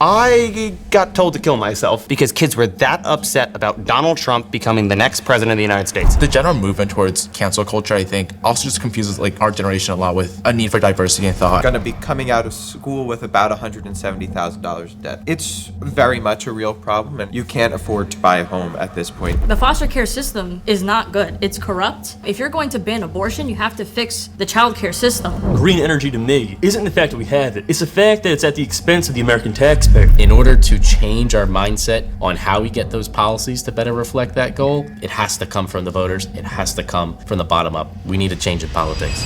I got told to kill myself because kids were that upset about Donald Trump becoming the next president of the United States. The general movement towards cancel culture, I think, also just confuses our generation a lot with a need for diversity in thought. Going to be coming out of school with about $170,000 in debt. It's very much a real problem, and you can't afford to buy a home at this point. The foster care system is not good. It's corrupt. If you're going to ban abortion, you have to fix the child care system. Green energy to me isn't the fact that we have it. It's the fact that it's at the expense of the American taxpayer. In order to change our mindset on how we get those policies to better reflect that goal, it has to come from the voters. It has to come from the bottom up. We need a change in politics.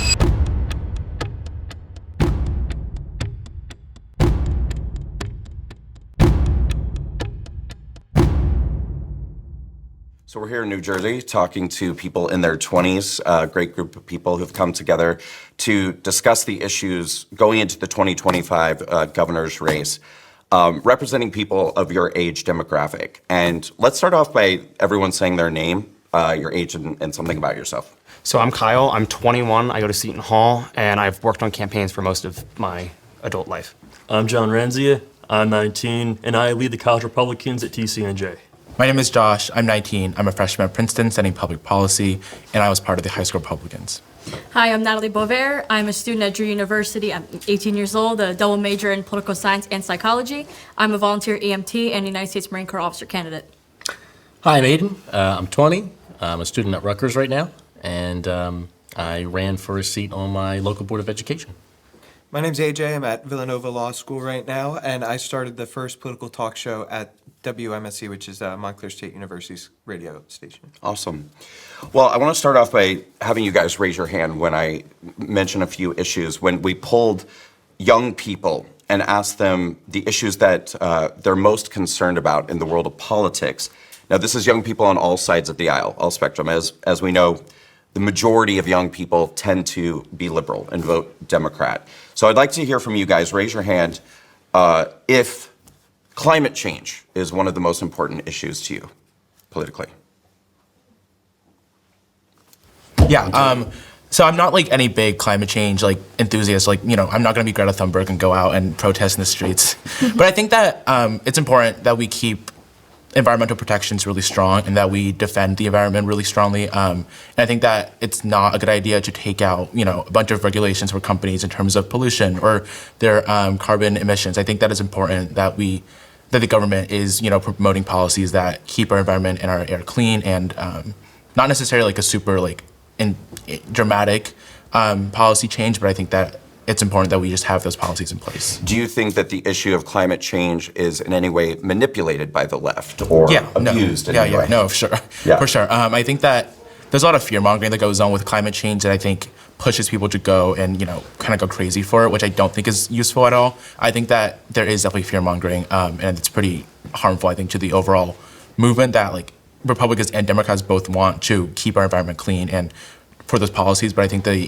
So we're here in New Jersey talking to people in their 20s, a great group of people who've come together to discuss the issues going into the 2025 governor's race, representing people of your age demographic. And let's start off by everyone saying their name, your age, and something about yourself. So I'm Kyle, I'm 21, I go to Seton Hall, and I've worked on campaigns for most of my adult life. I'm John Ranzia, I'm 19, and I lead the College Republicans at TCNJ. My name is Josh, I'm 19, I'm a freshman at Princeton studying public policy, and I was part of the high school Republicans. Hi, I'm Natalie Bover. I'm a student at Drew University. I'm 18 years old, a double major in political science and psychology. I'm a volunteer EMT and United States Marine Corps officer candidate. Hi, I'm Aiden. I'm 20. I'm a student at Rutgers right now, and I ran for a seat on my local Board of Education. My name's AJ. I'm at Villanova Law School right now, and I started the first political talk show at WMSC, which is Montclair State University's radio station. Awesome. Well, I want to start off by having you guys raise your hand when I mention a few issues. When we polled young people and asked them the issues that they're most concerned about in the world of politics. Now, this is young people on all sides of the aisle, all spectrum. As we know, the majority of young people tend to be liberal and vote Democrat. So I'd like to hear from you guys. Raise your hand if climate change is one of the most important issues to you politically. Yeah, so I'm not any big climate change enthusiast. I'm not gonna be Greta Thunberg and go out and protest in the streets. But I think that it's important that we keep environmental protections really strong and that we defend the environment really strongly. And I think that it's not a good idea to take out, a bunch of regulations for companies in terms of pollution or their carbon emissions. I think that it's important that the government is, promoting policies that keep our environment and our air clean and not necessarily a super dramatic policy change, but I think that it's important that we just have those policies in place. Do you think that the issue of climate change is in any way manipulated by the left or abused in any way? No, for sure. Yeah. For sure. I think that there's a lot of fear-mongering that goes on with climate change that I think pushes people to go and, kind of go crazy for it, which I don't think is useful at all. I think that there is definitely fear-mongering, and it's pretty harmful, I think, to the overall movement that, Republicans and Democrats both want to keep our environment clean and for those policies, but I think the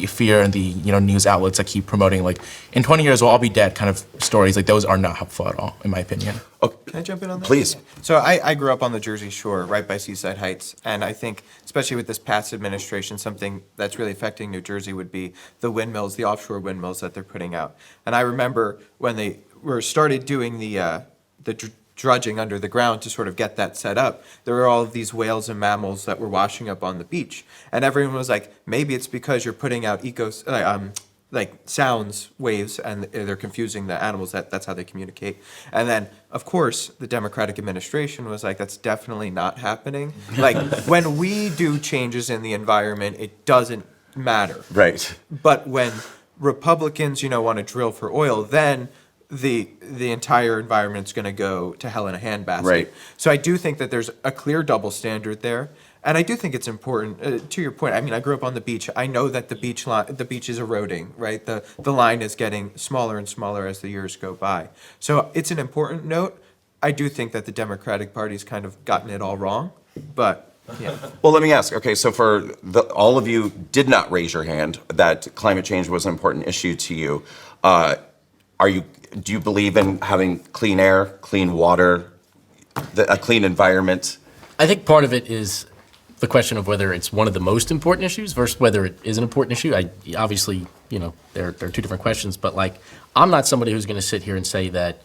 fear and the news outlets that keep promoting in 20 years we'll all be dead kind of stories, those are not helpful at all, in my opinion. Okay. Can I jump in on that? Please. So I grew up on the Jersey Shore, right by Seaside Heights, and I think, especially with this past administration, something that's really affecting New Jersey would be the windmills, the offshore windmills that they're putting out. And I remember when they started doing the drudging under the ground to sort of get that set up, there were all of these whales and mammals that were washing up on the beach. And everyone was like, maybe it's because you're putting out sounds waves and they're confusing the animals, that's how they communicate. And then, of course, the Democratic administration was like, that's definitely not happening. When we do changes in the environment, it doesn't matter. Right. But when Republicans, want to drill for oil, then the entire environment's going to go to hell in a handbasket. Right. So I do think that there's a clear double standard there, and I do think it's important. To your point, I mean, I grew up on the beach. I know that the beach is eroding. Right, the line is getting smaller and smaller as the years go by. So it's an important note. I do think that the Democratic Party's kind of gotten it all wrong, but. Yeah. Well, let me ask. Okay, so for all of you did not raise your hand that climate change was an important issue to you. Do you believe in having clean air, clean water, a clean environment? I think part of it is the question of whether it's one of the most important issues versus whether it is an important issue. Obviously, there are two different questions, but I'm not somebody who's going to sit here and say that,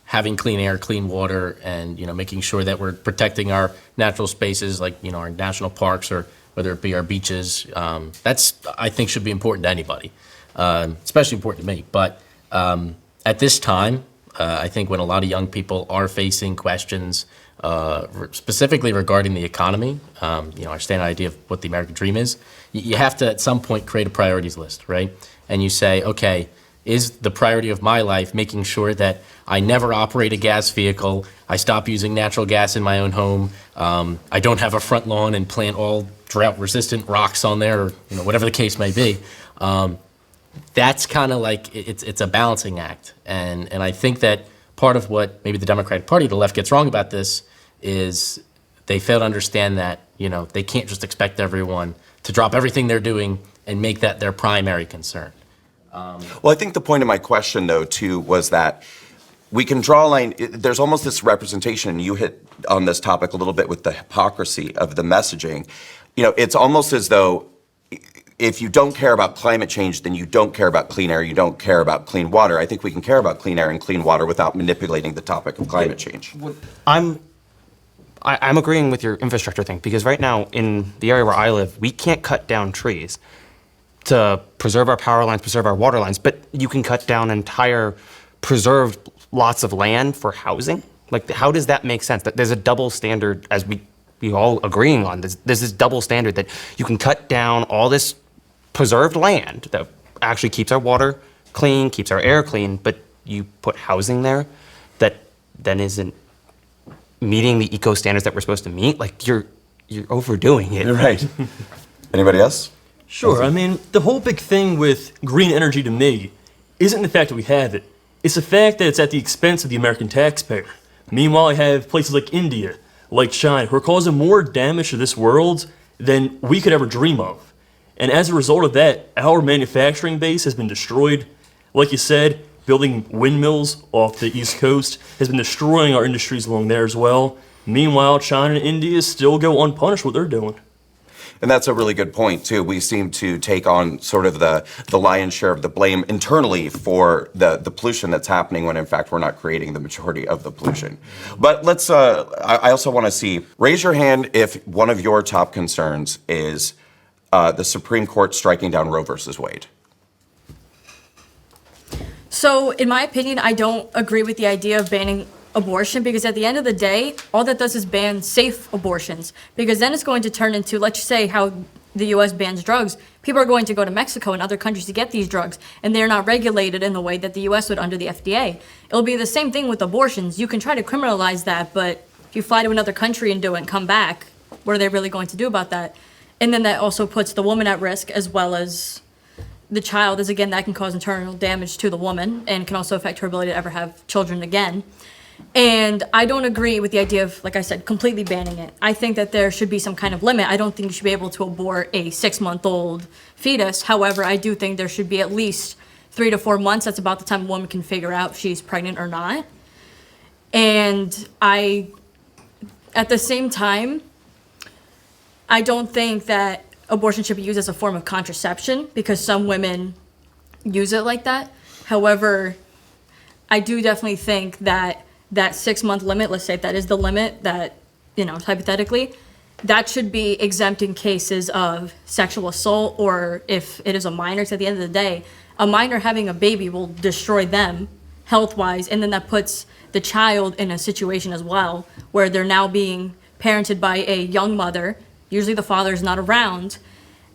having clean air, clean water, and, making sure that we're protecting our natural spaces like, our national parks or whether it be our beaches. That's, I think, should be important to anybody, especially important to me. But at this time, I think when a lot of young people are facing questions specifically regarding the economy, our standard idea of what the American dream is, you have to at some point create a priorities list, right? And you say, okay, is the priority of my life making sure that I never operate a gas vehicle, I stop using natural gas in my own home, I don't have a front lawn and plant all drought-resistant rocks on there, or whatever the case may be. That's kind of like, it's a balancing act. And I think that part of what maybe the Democratic Party, the left, gets wrong about this is they fail to understand that, they can't just expect everyone to drop everything they're doing and make that their primary concern. Well, I think the point of my question, though, too, was that we can draw a line. There's almost this representation, and you hit on this topic a little bit with the hypocrisy of the messaging. It's almost as though if you don't care about climate change, then you don't care about clean air, you don't care about clean water. I think we can care about clean air and clean water without manipulating the topic of climate change. I'm agreeing with your infrastructure thing, because right now in the area where I live, we can't cut down trees to preserve our power lines, preserve our water lines, but you can cut down entire preserved lots of land for housing. Like, how does that make sense? That there's a double standard, as we all agreeing on. There's this double standard that you can cut down all this preserved land that actually keeps our water clean, keeps our air clean, but you put housing there that then isn't meeting the eco standards that we're supposed to meet. Like, you're overdoing it. Right. Anybody else? Sure. I mean, the whole big thing with green energy to me isn't the fact that we have it. It's the fact that it's at the expense of the American taxpayer. Meanwhile, I have places like India, like China, who are causing more damage to this world than we could ever dream of. And as a result of that, our manufacturing base has been destroyed. Like you said, building windmills off the East Coast has been destroying our industries along there as well. Meanwhile, China and India still go unpunished what they're doing. And that's a really good point, too. We seem to take on sort of the lion's share of the blame internally for the pollution that's happening when, in fact, we're not creating the majority of the pollution. But let's, I also want to see, raise your hand if one of your top concerns is the Supreme Court striking down Roe versus Wade. So, in my opinion, I don't agree with the idea of banning abortion, because at the end of the day, all that does is ban safe abortions, because then it's going to turn into, let's say, how the US bans drugs. People are going to go to Mexico and other countries to get these drugs, and they're not regulated in the way that the US would under the FDA. It'll be the same thing with abortions. You can try to criminalize that, but if you fly to another country and do it and come back, what are they really going to do about that? And then that also puts the woman at risk, as well as the child, as again, that can cause internal damage to the woman and can also affect her ability to ever have children again. And I don't agree with the idea of, like I said, completely banning it. I think that there should be some kind of limit. I don't think you should be able to abort a 6-month-old fetus. However, I do think there should be at least 3 to 4 months. That's about the time a woman can figure out if she's pregnant or not. And at the same time, I don't think that abortion should be used as a form of contraception, because some women use it like that. However, I do definitely think that 6-month limit, let's say if that is the limit, that, hypothetically, that should be exempt in cases of sexual assault, or if it is a minor, because at the end of the day, a minor having a baby will destroy them health-wise, and then that puts the child in a situation as well where they're now being parented by a young mother. Usually the father is not around.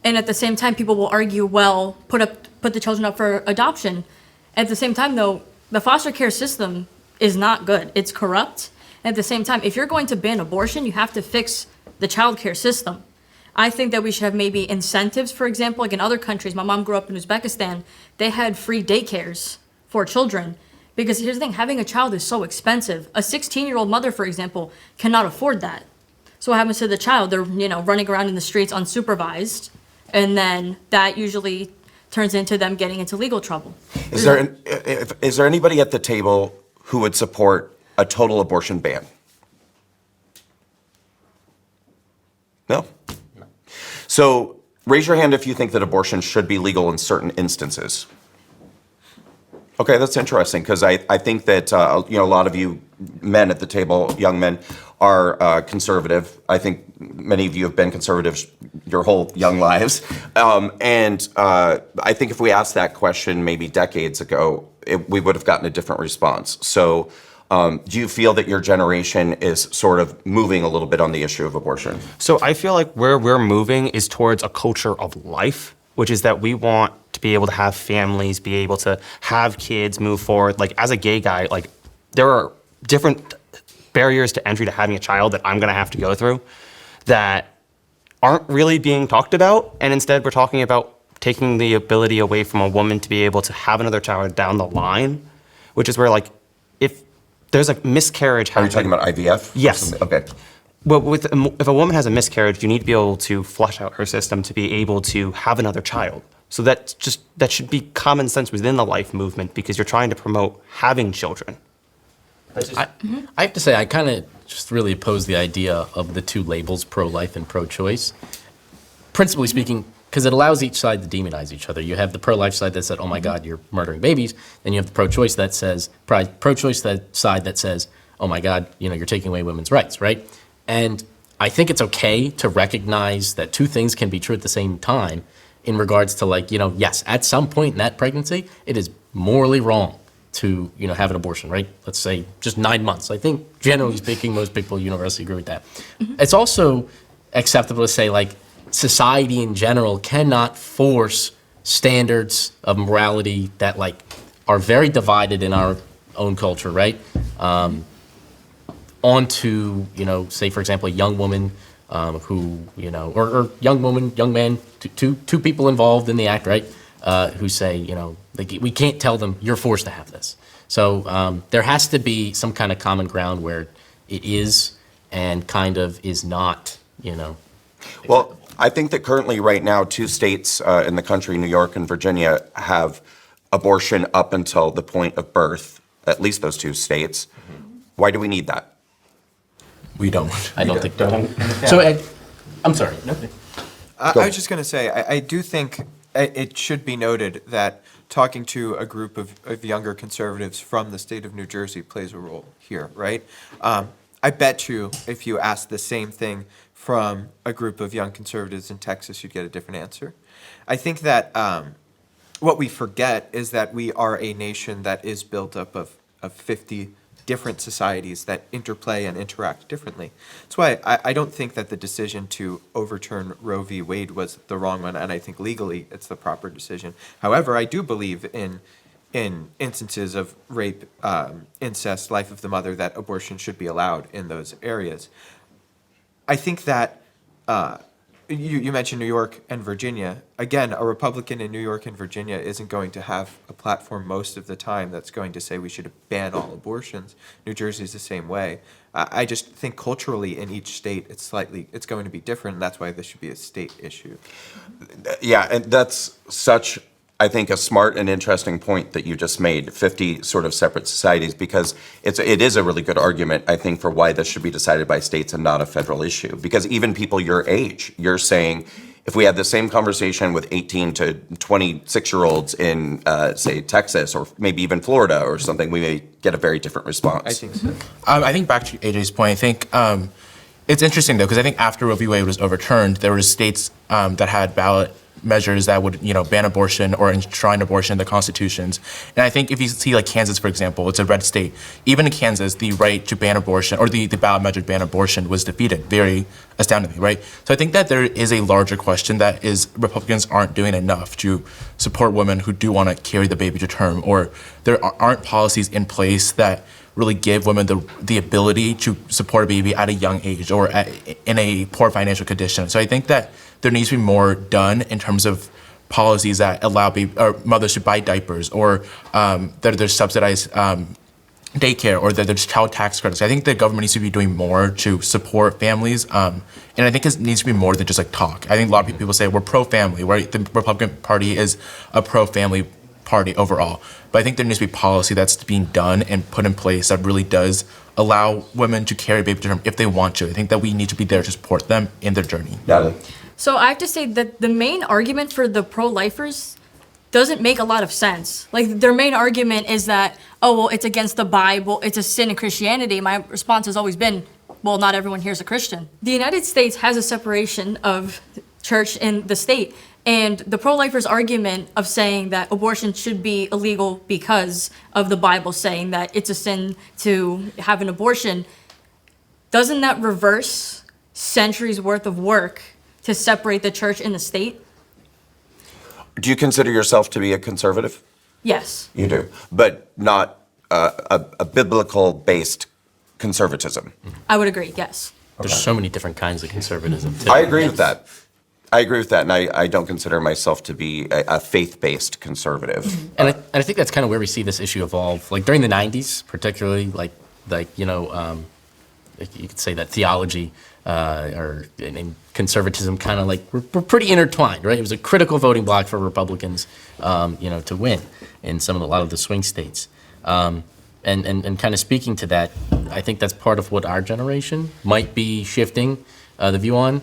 And at the same time, people will argue, well, put the children up for adoption. At the same time, though, the foster care system is not good. It's corrupt. And at the same time, if you're going to ban abortion, you have to fix the child care system. I think that we should have maybe incentives, for example, like in other countries. My mom grew up in Uzbekistan. They had free daycares for children. Because here's the thing, having a child is so expensive. A 16-year-old mother, for example, cannot afford that. So what happens to the child? They're, running around in the streets unsupervised. And then that usually turns into them getting into legal trouble. Is there anybody at the table who would support a total abortion ban? No? So raise your hand if you think that abortion should be legal in certain instances. Okay, that's interesting because I think that a lot of you men at the table, young men, are conservative. I think many of you have been conservatives your whole young lives, and I think if we asked that question maybe decades ago, we would have gotten a different response. So, do you feel that your generation is sort of moving a little bit on the issue of abortion? So I feel like where we're moving is towards a culture of life, which is that we want to be able to have families, be able to have kids, move forward. Like as a gay guy, like there are different barriers to entry to having a child that I'm gonna have to go through that aren't really being talked about. And instead we're talking about taking the ability away from a woman to be able to have another child down the line, which is where like, if there's a miscarriage Are you happening. talking about IVF? Yes. Okay. Well, if a woman has a miscarriage, you need to be able to flush out her system to be able to have another child. So that should be common sense within the life movement because you're trying to promote having children. I have to say, I kind of just really oppose the idea of the two labels, pro-life and pro-choice. Principally speaking, because it allows each side to demonize each other. You have the pro-life side that said, "Oh my God, you're murdering babies," then you have the pro-choice that says, pro-choice side that says, "Oh my God, you're taking away women's rights," right? And I think it's okay to recognize that two things can be true at the same time. In regards to yes, at some point in that pregnancy, it is morally wrong to have an abortion, right? Let's say just 9 months. I think generally speaking, most people universally agree with that. It's also acceptable to say society in general cannot force standards of morality that are very divided in our own culture, right? Onto say for example a young woman who or young woman, young man, two people involved in the act, right? Who say we can't tell them you're forced to have this. So there has to be some kind of common ground where it is and kind of is not. Well, I think that currently, right now, 2 states in the country, New York and Virginia, have abortion up until the point of birth, at least those 2 states. Why do we need that? We don't. I don't think so. So I'm sorry. I was just going to say, I do think it should be noted that talking to a group of younger conservatives from the state of New Jersey plays a role here, right? I bet you if you asked the same thing from a group of young conservatives in Texas, you'd get a different answer. I think that what we forget is that we are a nation that is built up of 50 different societies that interplay and interact differently. That's why I don't think that the decision to overturn Roe v. Wade was the wrong one, and I think legally it's the proper decision. However, I do believe in instances of rape, incest, life of the mother, that abortion should be allowed in those areas. I think that you mentioned New York and Virginia. Again, a Republican in New York and Virginia isn't going to have a platform most of the time that's going to say we should ban all abortions. New Jersey's the same way. I just think culturally in each state it's going to be different, and that's why this should be a state issue. Yeah, and that's such, I think, a smart and interesting point that you just made, 50 sort of separate societies, because it is a really good argument, I think, for why this should be decided by states and not a federal issue. Because even people your age, you're saying, if we had the same conversation with 18 to 26-year-olds in, say, Texas or maybe even Florida or something, we may get a very different response. I think so. I think back to AJ's point, I think it's interesting, though, because I think after Roe v. Wade was overturned, there were states that had ballot measures that would, ban abortion or enshrine abortion in the constitutions. And I think if you see Kansas, for example, it's a red state. Even in Kansas, the right to ban abortion or the ballot measure to ban abortion was defeated very astoundingly, right? So I think that there is a larger question that is Republicans aren't doing enough to support women who do want to carry the baby to term, or there aren't policies in place that really give women the ability to support a baby at a young age or in a poor financial condition. So I think that there needs to be more done in terms of policies that allow mothers to buy diapers, or that there's subsidized daycare, or that there's child tax credits. I think the government needs to be doing more to support families, and I think it needs to be more than just talk. I think a lot of people say we're pro-family, right? The Republican Party is a pro-family party overall, but I think there needs to be policy that's being done and put in place that really does allow women to carry a baby to term if they want to. I think that we need to be there to support them in their journey. Natalie? So I have to say that the main argument for the pro-lifers, doesn't make a lot of sense. Like, their main argument is that, oh, well, it's against the Bible, it's a sin in Christianity. My response has always been, well, not everyone here is a Christian. The United States has a separation of church and the state. And the pro-lifers' argument of saying that abortion should be illegal because of the Bible saying that it's a sin to have an abortion, doesn't that reverse centuries worth of work to separate the church and the state? Do you consider yourself to be a conservative? Yes. You do, but not a biblical-based conservatism. I would agree, yes. There's so many different kinds of conservatism, too. I agree with that. I agree with that, and I don't consider myself to be a faith-based conservative. And I think that's kind of where we see this issue evolve. Like during the 90s, particularly, like you know, you could say that theology and conservatism kind of like were pretty intertwined, right? It was a critical voting bloc for Republicans, you know, to win in a lot of the swing states. And kind of speaking to that, I think that's part of what our generation might be shifting the view on.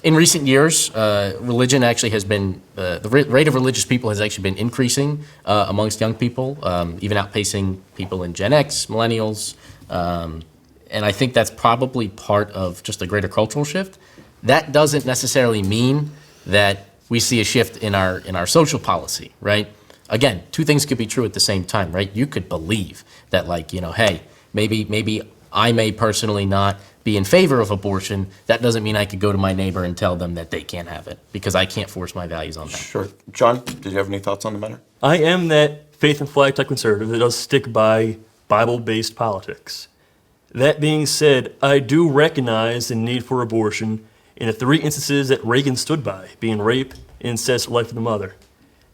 In recent years, religion actually has been, the rate of religious people has actually been increasing amongst young people, even outpacing people in Gen X, millennials. And I think that's probably part of just a greater cultural shift. That doesn't necessarily mean that we see a shift in our social policy, right? Again, two things could be true at the same time, right? You could believe that, like, you know, hey, maybe I may personally not be in favor of abortion. That doesn't mean I could go to my neighbor and tell them that they can't have it, because I can't force my values on them. Sure. John, did you have any thoughts on the matter? I am that faith and flag type conservative that does stick by Bible-based politics. That being said, I do recognize the need for abortion in the three instances that Reagan stood by, being rape, incest, life of the mother.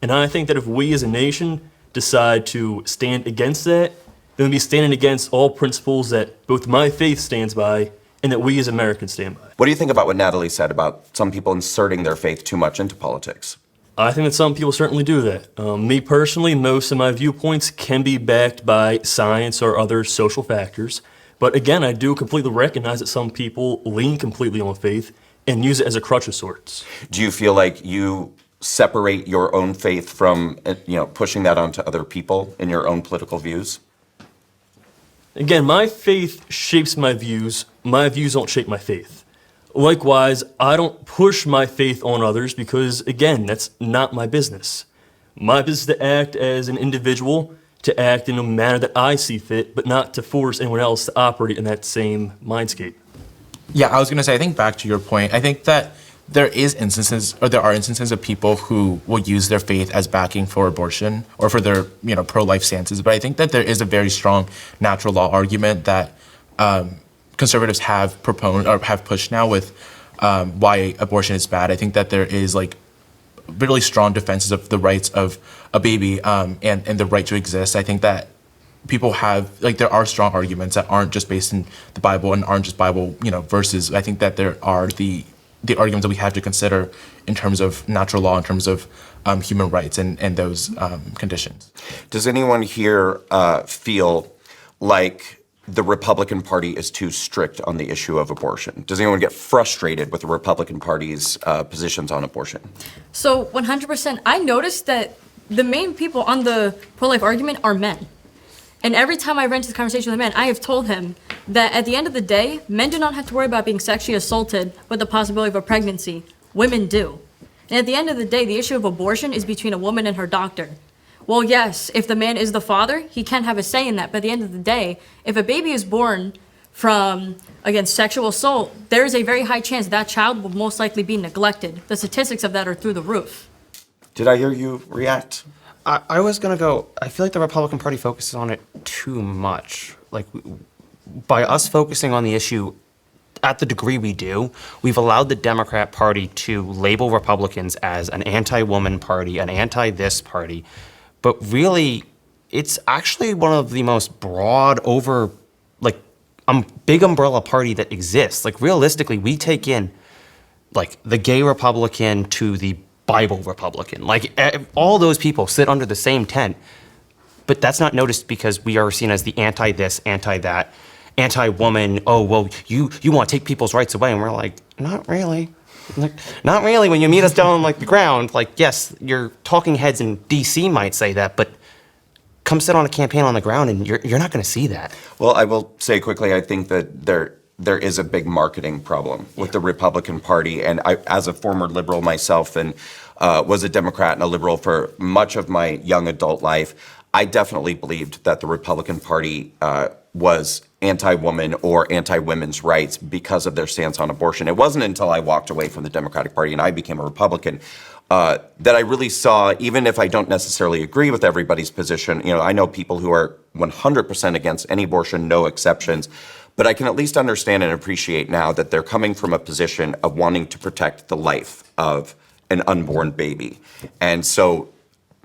And I think that if we as a nation decide to stand against that, then we'll be standing against all principles that both my faith stands by and that we as Americans stand by. What do you think about what Natalie said about some people inserting their faith too much into politics? I think that some people certainly do that. Me personally, most of my viewpoints can be backed by science or other social factors. But again, I do completely recognize that some people lean completely on faith and use it as a crutch of sorts. Do you feel like you separate your own faith from, pushing that onto other people in your own political views? Again, my faith shapes my views don't shape my faith. Likewise, I don't push my faith on others because, again, that's not my business. My business is to act as an individual, to act in a manner that I see fit, but not to force anyone else to operate in that same mindscape. Yeah, I was going to say, I think back to your point, I think that there are instances of people who will use their faith as backing for abortion or for their, pro-life stances. But I think that there is a very strong natural law argument that conservatives have proposed or have pushed now with why abortion is bad. I think that there is really strong defenses of the rights of a baby and the right to exist. I think that people have, there are strong arguments that aren't just based in the Bible and aren't just Bible, verses. I think that there are the arguments that we have to consider in terms of natural law, in terms of human rights and those conditions. Does anyone here feel like the Republican Party is too strict on the issue of abortion? Does anyone get frustrated with the Republican Party's positions on abortion? So 100%, I noticed that the main people on the pro-life argument are men. And every time I run into this conversation with a man, I have told him that at the end of the day, men do not have to worry about being sexually assaulted with the possibility of a pregnancy. Women do. And at the end of the day, the issue of abortion is between a woman and her doctor. Well, yes, if the man is the father, he can have a say in that. But at the end of the day, if a baby is born from, again, sexual assault, there is a very high chance that child will most likely be neglected. The statistics of that are through the roof. Did I hear you react? I was gonna go, I feel like the Republican Party focuses on it too much. Like, by us focusing on the issue at the degree we do, we've allowed the Democrat Party to label Republicans as an anti-woman party, an anti-this party. But really, it's actually one of the most broad big umbrella party that exists. Like, realistically, we take in, the gay Republican to the Bible Republican. All those people sit under the same tent, but that's not noticed because we are seen as the anti-this, anti-that, anti-woman. Oh, well, you want to take people's rights away. And we're like, not really. Like, not really. When you meet us down on like the ground, like, yes, your talking heads in D.C. might say that, but come sit on a campaign on the ground and you're not going to see that. Well, I will say quickly, I think that there is a big marketing problem with the Republican Party. And I, as a former liberal myself and was a Democrat and a liberal for much of my young adult life, I definitely believed that the Republican Party was anti-woman or anti-women's rights because of their stance on abortion. It wasn't until I walked away from the Democratic Party and I became a Republican that I really saw, even if I don't necessarily agree with everybody's position, you know, I know people who are 100% against any abortion, no exceptions, but I can at least understand and appreciate now that they're coming from a position of wanting to protect the life of an unborn baby. And so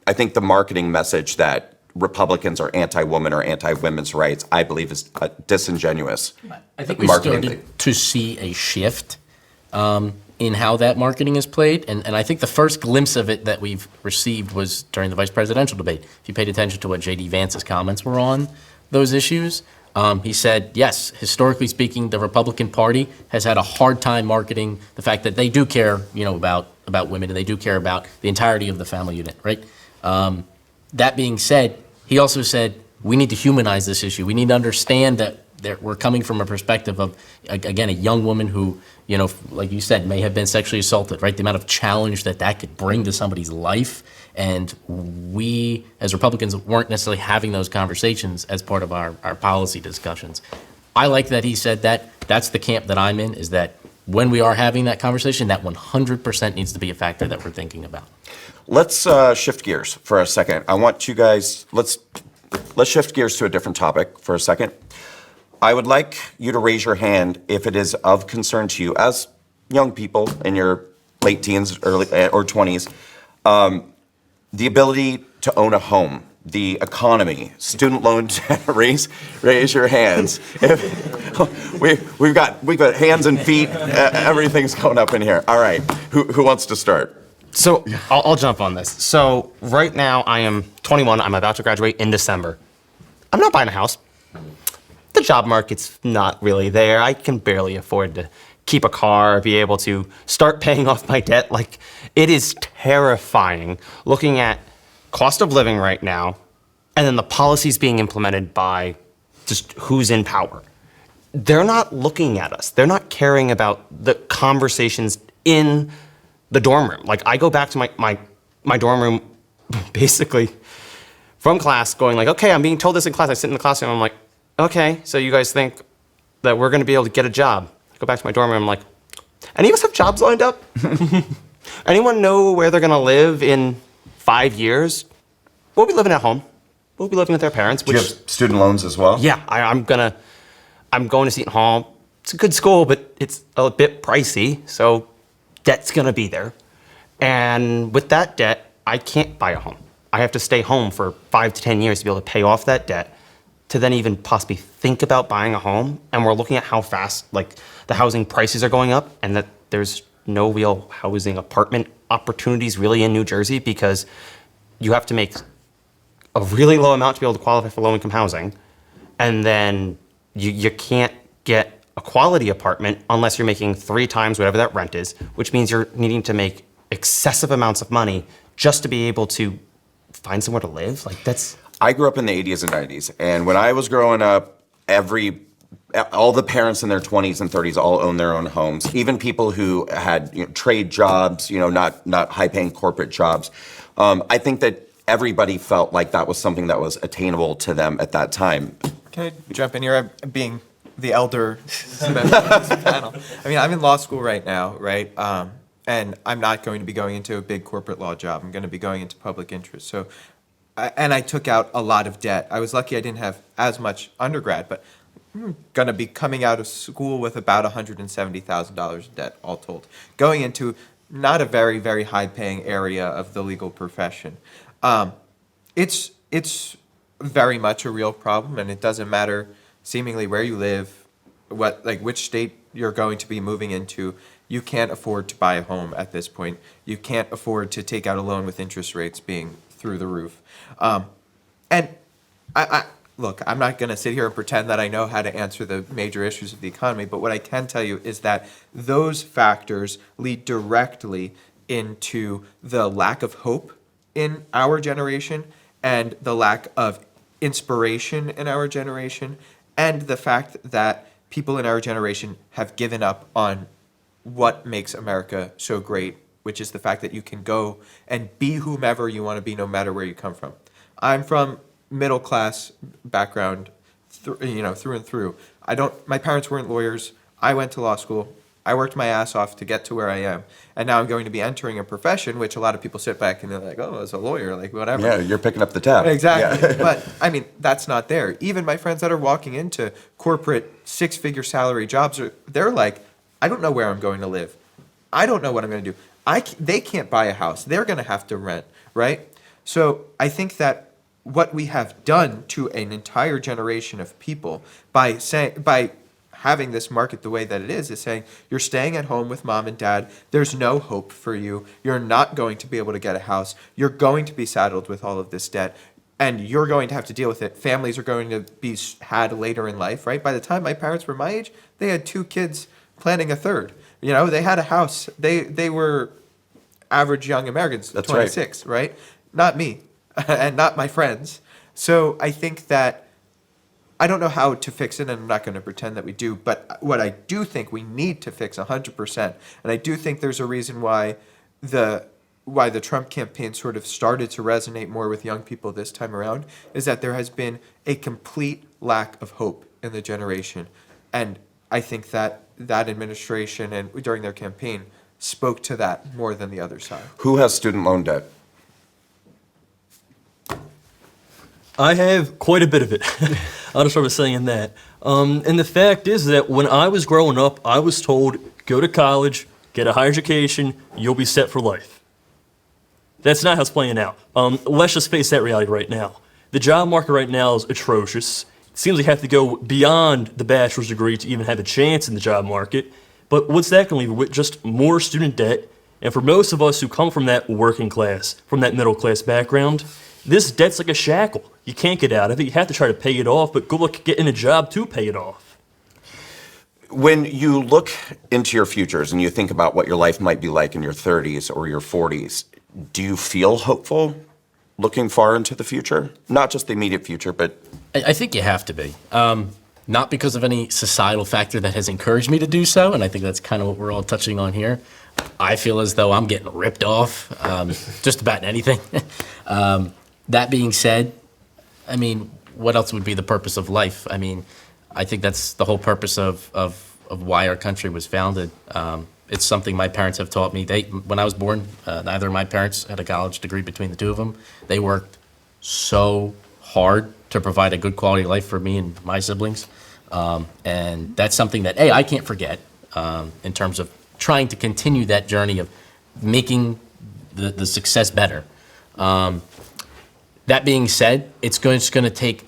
I think the marketing message that Republicans are anti-woman or anti-women's rights, I believe is disingenuous. I think we marketing started to see a shift in how that marketing is played. And I think the first glimpse of it that we've received was during the vice presidential debate. If you paid attention to what J.D. Vance's comments were on those issues, he said, yes, historically speaking, the Republican Party has had a hard time marketing the fact that they do care, you know, about women and they do care about the entirety of the family unit, right? That being said, he also said, we need to humanize this issue. We need to understand that we're coming from a perspective of, again, a young woman who, you know, like you said, may have been sexually assaulted, right? The amount of challenge that could bring to somebody's life. And we, as Republicans, weren't necessarily having those conversations as part of our policy discussions. I like that he said that. That's the camp that I'm in, is that when we are having that conversation, that 100% needs to be a factor that we're thinking about. Let's shift gears for a second. I want you guys, let's shift gears to a different topic for a second. I would like you to raise your hand if it is of concern to you as young people in your late teens, early or 20s, the ability to own a home, the economy, student loan debt. Raise your hands. We've got hands and feet. Everything's going up in here. All right, who wants to start? So I'll jump on this. So right now I am 21. I'm about to graduate in December. I'm not buying a house. The job market's not really there. I can barely afford to keep a car, be able to start paying off my debt. Like, it is terrifying looking at cost of living right now and then the policies being implemented by just who's in power. They're not looking at us. They're not caring about the conversations in the dorm room. Like, I go back to my dorm room basically from class going like, okay, I'm being told this in class. I sit in the classroom, I'm like, okay, so you guys think that we're gonna be able to get a job. I go back to my dorm room, I'm like, any of us have jobs lined up? Anyone know where they're gonna live in 5 years? We'll be living at home. We'll be living with their parents. Do you have student loans as well? Yeah, I'm going to Seton Hall. It's a good school, but it's a bit pricey, so debt's gonna be there. And with that debt, I can't buy a home. I have to stay home for 5 to 10 years to be able to pay off that debt, to then even possibly think about buying a home. And we're looking at how fast like the housing prices are going up and that there's no real housing apartment opportunities really in New Jersey because you have to make a really low amount to be able to qualify for low-income housing. And then you can't get a quality apartment unless you're making 3 times whatever that rent is, which means you're needing to make excessive amounts of money just to be able to find somewhere to live. Like, that's... I grew up in the 80s and 90s, and when I was growing up, all the parents in their 20s and 30s all owned their own homes. Even people who had trade jobs, not high-paying corporate jobs. I think that everybody felt like that was something that was attainable to them at that time. Can I jump in here? I'm being the elder member of this panel. I mean, I'm in law school right now, right? And I'm not going to be going into a big corporate law job. I'm going to be going into public interest. So, I took out a lot of debt. I was lucky I didn't have as much undergrad, but I'm going to be coming out of school with about $170,000 in debt, all told. Going into not a very, very high-paying area of the legal profession. It's very much a real problem, and it doesn't matter seemingly where you live, which state you're going to be moving into. You can't afford to buy a home at this point. You can't afford to take out a loan with interest rates being through the roof. And look, I'm not going to sit here and pretend that I know how to answer the major issues of the economy, but what I can tell you is that those factors lead directly into the lack of hope in our generation and the lack of inspiration in our generation and the fact that people in our generation have given up on what makes America so great, which is the fact that you can go and be whomever you want to be no matter where you come from. I'm from middle class background, through and through. My parents weren't lawyers. I went to law school. I worked my ass off to get to where I am. And now I'm going to be entering a profession, which a lot of people sit back and they're like, oh, as a lawyer, like whatever. Yeah, you're picking up the tab. Exactly. Yeah. But I mean, that's not there. Even my friends that are walking into corporate 6-figure salary jobs, they're like, I don't know where I'm going to live. I don't know what I'm going to do. They can't buy a house. They're going to have to rent, right? So I think that what we have done to an entire generation of people by having this market the way that it is saying you're staying at home with mom and dad. There's no hope for you. You're not going to be able to get a house. You're going to be saddled with all of this debt, and you're going to have to deal with it. Families are going to be had later in life, right? By the time my parents were my age, they had 2 kids, planning a third. They had a house. They were average young Americans, That's 26, right? Not me, and not my friends. So I think that I don't know how to fix it, and I'm not going to pretend that we do, but what I do think we need to fix 100%, and I do think there's a reason why the Trump campaign sort of started to resonate more with young people this time around, is that there has been a complete lack of hope in the generation. And I think that administration and during their campaign spoke to that more than the other side. Who has student loan debt? I have quite a bit of it. I'll just start with saying that. And the fact is that when I was growing up, I was told, go to college, get a higher education, you'll be set for life. That's not how it's playing out. Let's just face that reality right now. The job market right now is atrocious. It seems like you have to go beyond the bachelor's degree to even have a chance in the job market. But what's that going to leave with? Just more student debt. And for most of us who come from that working class, from that middle class background, this debt's like a shackle. You can't get out of it. You have to try to pay it off, but good luck getting a job to pay it off. When you look into your futures and you think about what your life might be like in your 30s or your 40s, do you feel hopeful looking far into the future? Not just the immediate future, but... I think you have to be. Not because of any societal factor that has encouraged me to do so, and I think that's kind of what we're all touching on here. I feel as though I'm getting ripped off just about anything. That being said, I mean, what else would be the purpose of life? I mean, I think that's the whole purpose of why our country was founded. It's something my parents have taught me. When I was born, neither of my parents had a college degree between the two of them. They worked so hard to provide a good quality life for me and my siblings. And that's something that, I can't forget in terms of trying to continue that journey of making the success better. That being said, it's going to take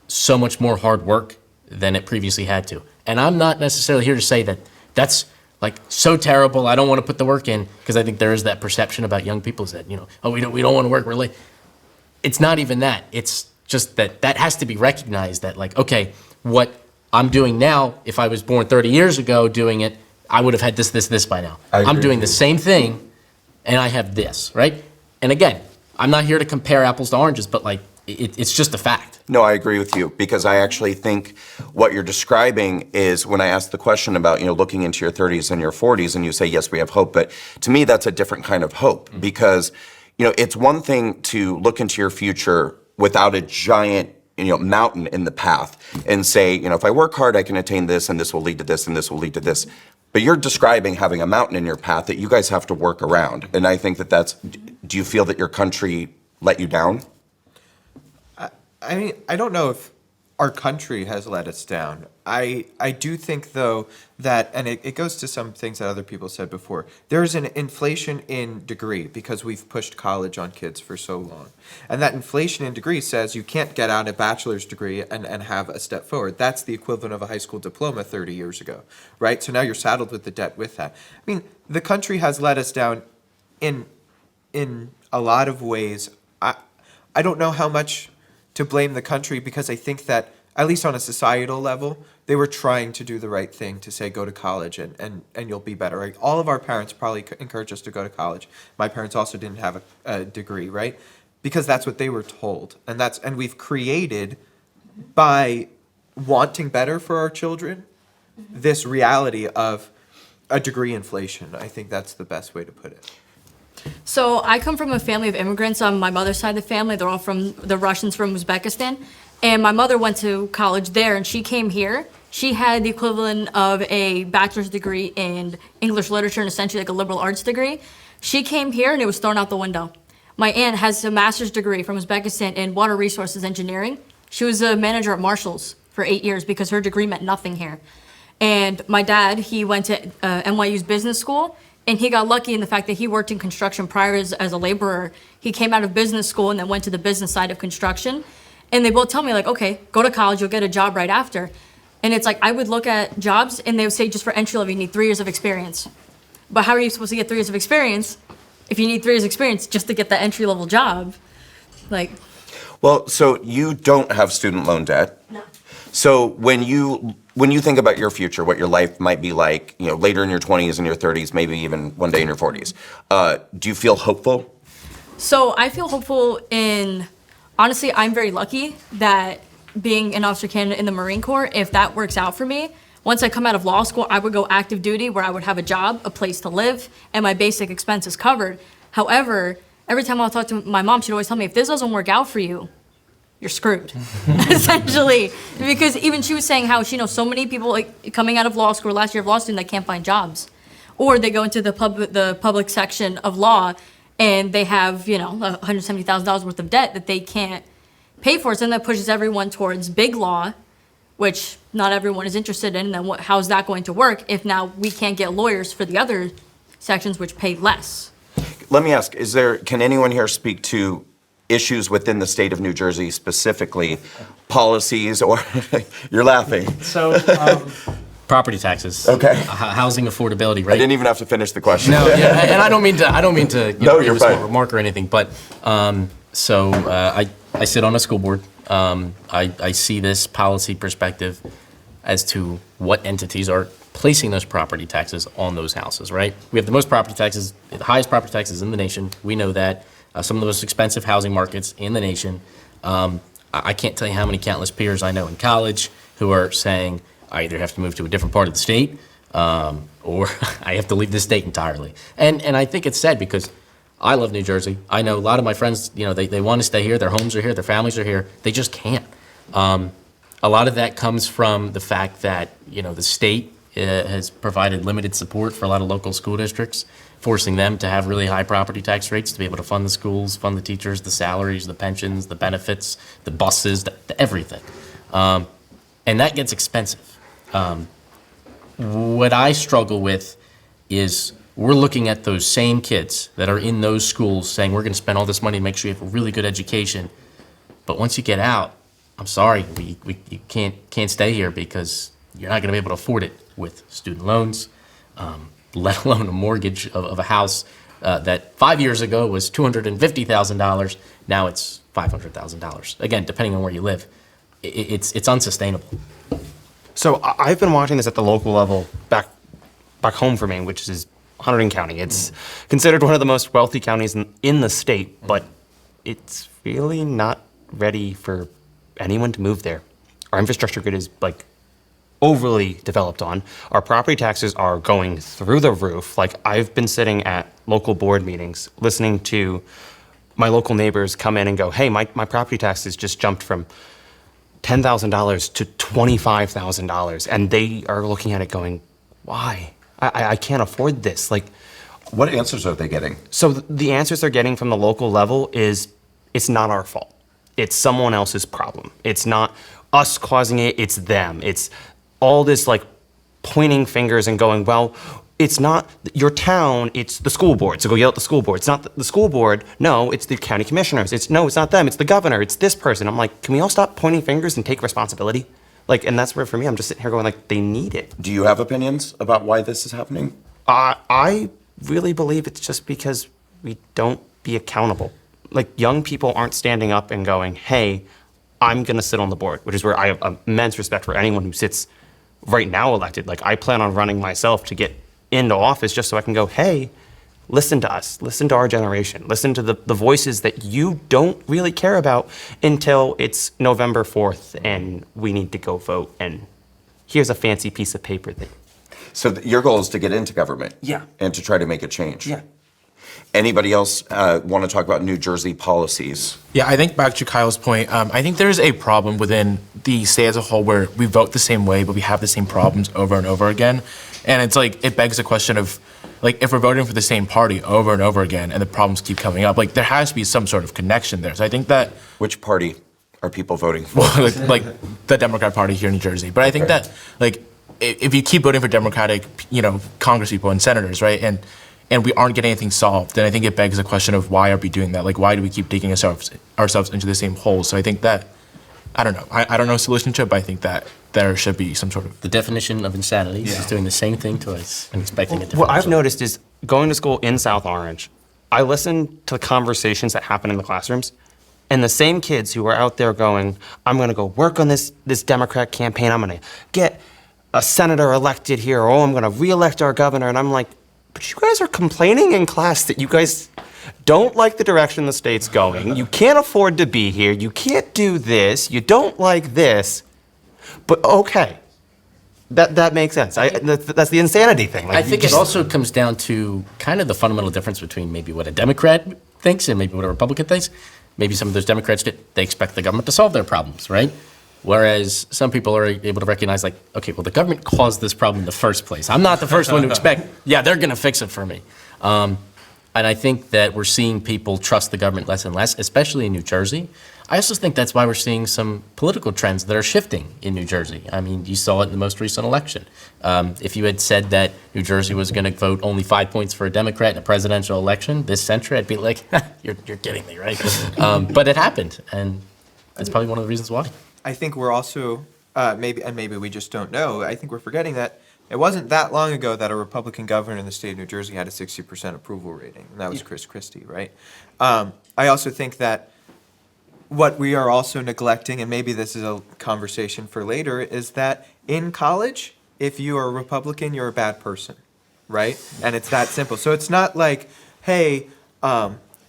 so much more hard work than it previously had to. And I'm not necessarily here to say that that's like so terrible, I don't want to put the work in, because I think there is that perception about young people is that, we don't want to work really. It's not even that. It's just that has to be recognized that like, okay, what I'm doing now, if I was born 30 years ago doing it, I would have had this by now. I'm doing the same thing and I have this, right? And again, I'm not here to compare apples to oranges, but like it's just a fact. No, I agree with you, because I actually think what you're describing is when I asked the question about, looking into your 30s and your 40s, and you say, yes, we have hope, but to me, that's a different kind of hope, because, it's one thing to look into your future without a giant, mountain in the path and say, if I work hard, I can attain this, and this will lead to this, and this will lead to this. But you're describing having a mountain in your path that you guys have to work around. And I think do you feel that your country let you down? I mean, I don't know if our country has let us down. I do think, though, that, and it goes to some things that other people said before, there's an inflation in degree because we've pushed college on kids for so long. And that inflation in degree says you can't get out a bachelor's degree and have a step forward. That's the equivalent of a high school diploma 30 years ago, right? So now you're saddled with the debt with that. I mean, the country has let us down in a lot of ways. I don't know how much to blame the country, because I think that, at least on a societal level, they were trying to do the right thing to say, go to college and you'll be better. Right? All of our parents probably encouraged us to go to college. My parents also didn't have a degree, right? Because that's what they were told. And we've created, by wanting better for our children, this reality of a degree inflation. I think that's the best way to put it. So I come from a family of immigrants on my mother's side of the family. They're all from the Russians from Uzbekistan. And my mother went to college there, and she came here. She had the equivalent of a bachelor's degree in English literature and essentially like a liberal arts degree. She came here, and it was thrown out the window. My aunt has a master's degree from Uzbekistan in water resources engineering. She was a manager at Marshall's for 8 years because her degree meant nothing here. And my dad, he went to NYU's business school, and he got lucky in the fact that he worked in construction prior as a laborer. He came out of business school and then went to the business side of construction. And they both tell me, like, okay, go to college, you'll get a job right after. And it's like, I would look at jobs, and they would say, just for entry level, you need 3 years of experience. But how are you supposed to get 3 years of experience if you need 3 years of experience just to get that entry level job? Like, Well, so you don't have student loan debt. no. So when you think about your future, what your life might be like, later in your 20s and your 30s, maybe even one day in your 40s, do you feel hopeful? So I feel hopeful honestly, I'm very lucky that being an officer candidate in the Marine Corps, if that works out for me, once I come out of law school, I would go active duty where I would have a job, a place to live, and my basic expenses covered. However, every time I'll talk to my mom, she'd always tell me, if this doesn't work out for you, you're screwed, essentially. Because even she was saying how she knows so many people like coming out of law school, last year of law student, that can't find jobs. Or they go into the public section of law and they have, $170,000 worth of debt that they can't pay for. So then that pushes everyone towards big law, which not everyone is interested in. And then how's that going to work if now we can't get lawyers for the other sections which pay less? Let me ask, can anyone here speak to issues within the state of New Jersey, specifically policies, or you're laughing? So, property taxes. Okay. Housing affordability, right? I didn't even have to finish the question. No, yeah, and I don't mean to No, give you're a small fine. remark or anything, but I sit on a school board. I see this policy perspective as to what entities are placing those property taxes on those houses, right? We have the most property taxes, the highest property taxes in the nation. We know that. Some of the most expensive housing markets in the nation. I can't tell you how many countless peers I know in college who are saying, I either have to move to a different part of the state, or I have to leave the state entirely. And I think it's sad because I love New Jersey. I know a lot of my friends, they want to stay here, their homes are here, their families are here. They just can't. A lot of that comes from the fact that, the state has provided limited support for a lot of local school districts, forcing them to have really high property tax rates to be able to fund the schools, fund the teachers, the salaries, the pensions, the benefits, the buses, the everything. And that gets expensive. What I struggle with is we're looking at those same kids that are in those schools saying we're going to spend all this money to make sure you have a really good education. But once you get out, I'm sorry, you can't stay here because you're not going to be able to afford it with student loans, let alone a mortgage of a house that 5 years ago was $250,000. Now it's $500,000. Again, depending on where you live, it's unsustainable. So I've been watching this at the local level back home for me, which is Hunterdon County. It's considered one of the most wealthy counties in the state, but it's really not ready for anyone to move there. Our infrastructure grid is overly developed on. Our property taxes are going through the roof. I've been sitting at local board meetings listening to my local neighbors come in and go, hey, my property taxes just jumped from $10,000 to $25,000. And they are looking at it going, why? I can't afford this. What answers are they getting? So the answers they're getting from the local level is it's not our fault. It's someone else's problem. It's not us causing it, it's them. It's all this pointing fingers and going, well, it's not your town, it's the school board. So go yell at the school board. It's not the school board. No, it's the county commissioners. It's not them. It's the governor. It's this person. I'm like, can we all stop pointing fingers and take responsibility? And that's where for me, I'm just sitting here going they need it. Do you have opinions about why this is happening? I really believe it's just because we don't be accountable. Young people aren't standing up and going, hey, I'm going to sit on the board, which is where I have immense respect for anyone who sits right now elected. Like, I plan on running myself to get into office just so I can go, hey, listen to us, listen to our generation, listen to the voices that you don't really care about until it's November 4th and we need to go vote. And here's a fancy piece of paper that. So your goal is to get into government? Yeah. And to try to make a change? Yeah. Anybody else want to talk about New Jersey policies? Yeah, I think back to Kyle's point, I think there's a problem within the state as a whole where we vote the same way, but we have the same problems over and over again. And it's like, it begs the question of, like, if we're voting for the same party over and over again and the problems keep coming up, like, there has to be some sort of connection there. So I think that... Which party are people voting for? like the Democrat Party here in New Jersey. But I think that, like, if you keep voting for Democratic, congresspeople and senators, right, and we aren't getting anything solved, then I think it begs the question of why are we doing that? Like, why do we keep digging ourselves into the same hole? So I think that, I don't know. I don't know a solution to it, but I think that there should be some sort of... The definition of insanity is doing the same thing twice and expecting a different What I've result. noticed is going to school in South Orange, I listen to the conversations that happen in the classrooms, and the same kids who are out there going, I'm going to go work on this Democrat campaign, I'm going to get a senator elected here, or I'm going to re-elect our governor, and I'm like, but you guys are complaining in class that you guys don't like the direction the state's going, you can't afford to be here, you can't do this, you don't like this, but okay. That makes sense. That's the insanity thing. Like, I think it also comes down to kind of the fundamental difference between maybe what a Democrat thinks and maybe what a Republican thinks. Maybe some of those Democrats, they expect the government to solve their problems, right? Whereas some people are able to recognize, like, okay, well, the government caused this problem in the first place. I'm not the first one to expect, yeah, they're going to fix it for me. And I think that we're seeing people trust the government less and less, especially in New Jersey. I also think that's why we're seeing some political trends that are shifting in New Jersey. I mean, you saw it in the most recent election. If you had said that New Jersey was going to vote only 5 points for a Democrat in a presidential election this century, I'd be like, you're kidding me, right? But it happened, and that's probably one of the reasons why. I think we're also, maybe we just don't know, I think we're forgetting that it wasn't that long ago that a Republican governor in the state of New Jersey had a 60% approval rating, and that was Chris Christie, right? I also think that what we are also neglecting, and maybe this is a conversation for later, is that in college, if you are a Republican, you're a bad person, right? And it's that simple. So it's not like, hey,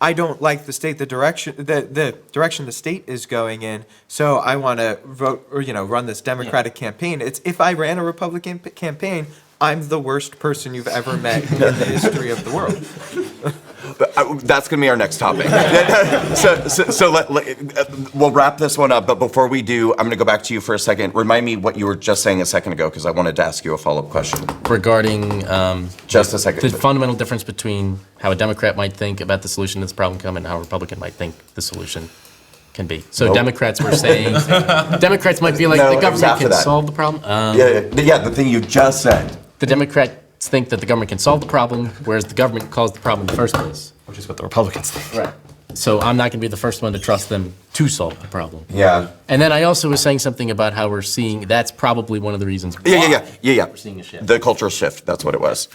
I don't like the state, the direction the state is going in, so I want to vote or run this Democratic campaign. It's if I ran a Republican campaign, I'm the worst person you've ever met in the history of the world. That's going to be our next topic. We'll wrap this one up, but before we do, I'm going to go back to you for a second. Remind me what you were just saying a second ago, because I wanted to ask you a follow-up question. Regarding Just a second. the fundamental difference between how a Democrat might think about the solution to this problem come and how a Republican might think the solution can be. So Nope. Democrats were saying, Democrats might be like, No, the it was government after can that. solve the problem. The thing you just said. The Democrats think that the government can solve the problem, whereas the government caused the problem in the first place. which is what the Republicans think. Right. So I'm not going to be the first one to trust them to solve the problem. Yeah. And then I also was saying something about how we're seeing, that's probably one of the reasons why we're seeing a shift. The cultural shift, that's what it was.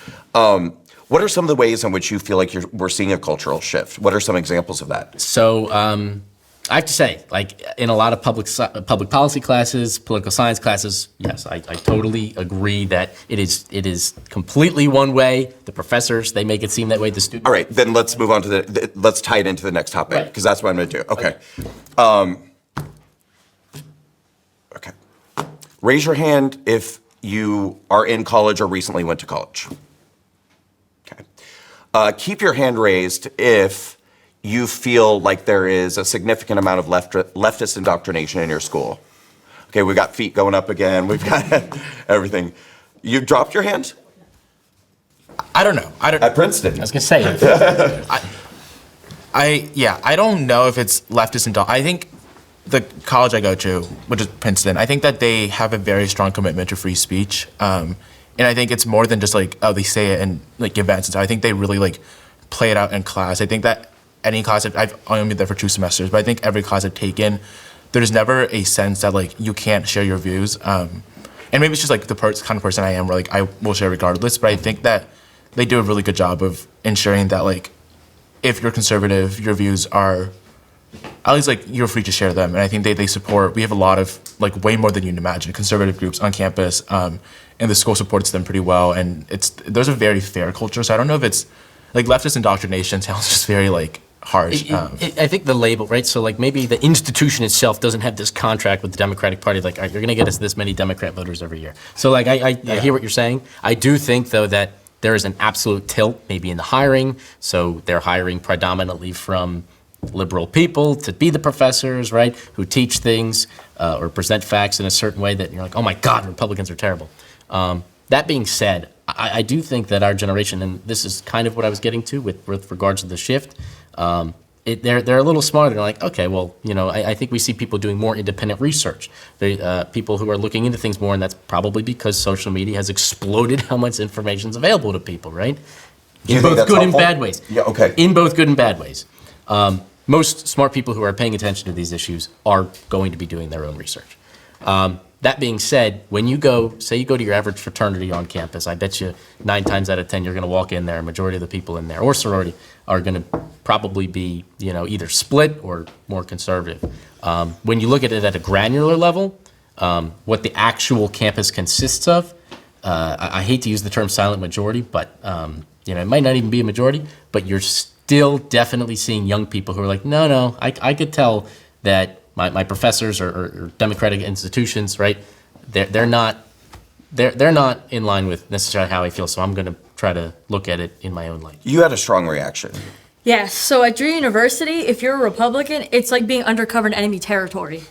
What are some of the ways in which you feel like we're seeing a cultural shift? What are some examples of that? So I have to say, like in a lot of public policy classes, political science classes, yes, I totally agree that it is completely one way. The professors, they make it seem that way. The students. All right, then let's move on to let's tie it into the next topic, Right. because that's what I'm going to do. Okay. Okay. Raise your hand if you are in college or recently went to college. Okay. Keep your hand raised if you feel like there is a significant amount of leftist indoctrination in your school. Okay, we've got feet going up again. We've got everything. You dropped your hand? I don't know. At Princeton. I was going to say, I don't know if it's leftist and I think the college I go to, which is Princeton, I think that they have a very strong commitment to free speech. And I think it's more than just like, oh, they say it in like events and stuff. I think they really like play it out in class. I think that any class, I've only been there for 2 semesters, but I think every class I've taken, there's never a sense that like you can't share your views. And maybe it's just like the kind of person I am where like I will share regardless, but I think that they do a really good job of ensuring that like if you're conservative, your views are at least like you're free to share them, and I think they support. We have a lot of like way more than you'd imagine conservative groups on campus, and the school supports them pretty well. And there's a very fair culture. So I don't know if it's like leftist indoctrination sounds just very like harsh. I think the label, right? So like maybe the institution itself doesn't have this contract with the Democratic Party. Like, all right, you're going to get us this many Democrat voters every year. So like I hear what you're saying. I do think though that there is an absolute tilt maybe in the hiring. So they're hiring predominantly from liberal people to be the professors, right? Who teach things or present facts in a certain way that you're like, oh my God, Republicans are terrible. That being said, I do think that our generation, and this is kind of what I was getting to with regards to the shift, they're a little smarter. They're like, okay, well, you know, I think we see people doing more independent research. People who are looking into things more, and that's probably because social media has exploded how much information is available to people, right? Do you In think both that's good and helpful? bad ways. Yeah, okay. In both good and bad ways. Most smart people who are paying attention to these issues are going to be doing their own research. That being said, when you go, say you go to your average fraternity on campus, I bet you 9 times out of 10 you're going to walk in there, majority of the people in there, or sorority, are going to probably be, you know, either split or more conservative. When you look at it at a granular level, what the actual campus consists of, I hate to use the term silent majority, but you know, it might not even be a majority, but you're still definitely seeing young people who are like, no, I could tell that my professors or democratic institutions, right? They're not in line with necessarily how I feel. So I'm going to try to look at it in my own light. You had a strong reaction. Yes, so at Drew University, if you're a Republican, it's like being undercover in enemy territory.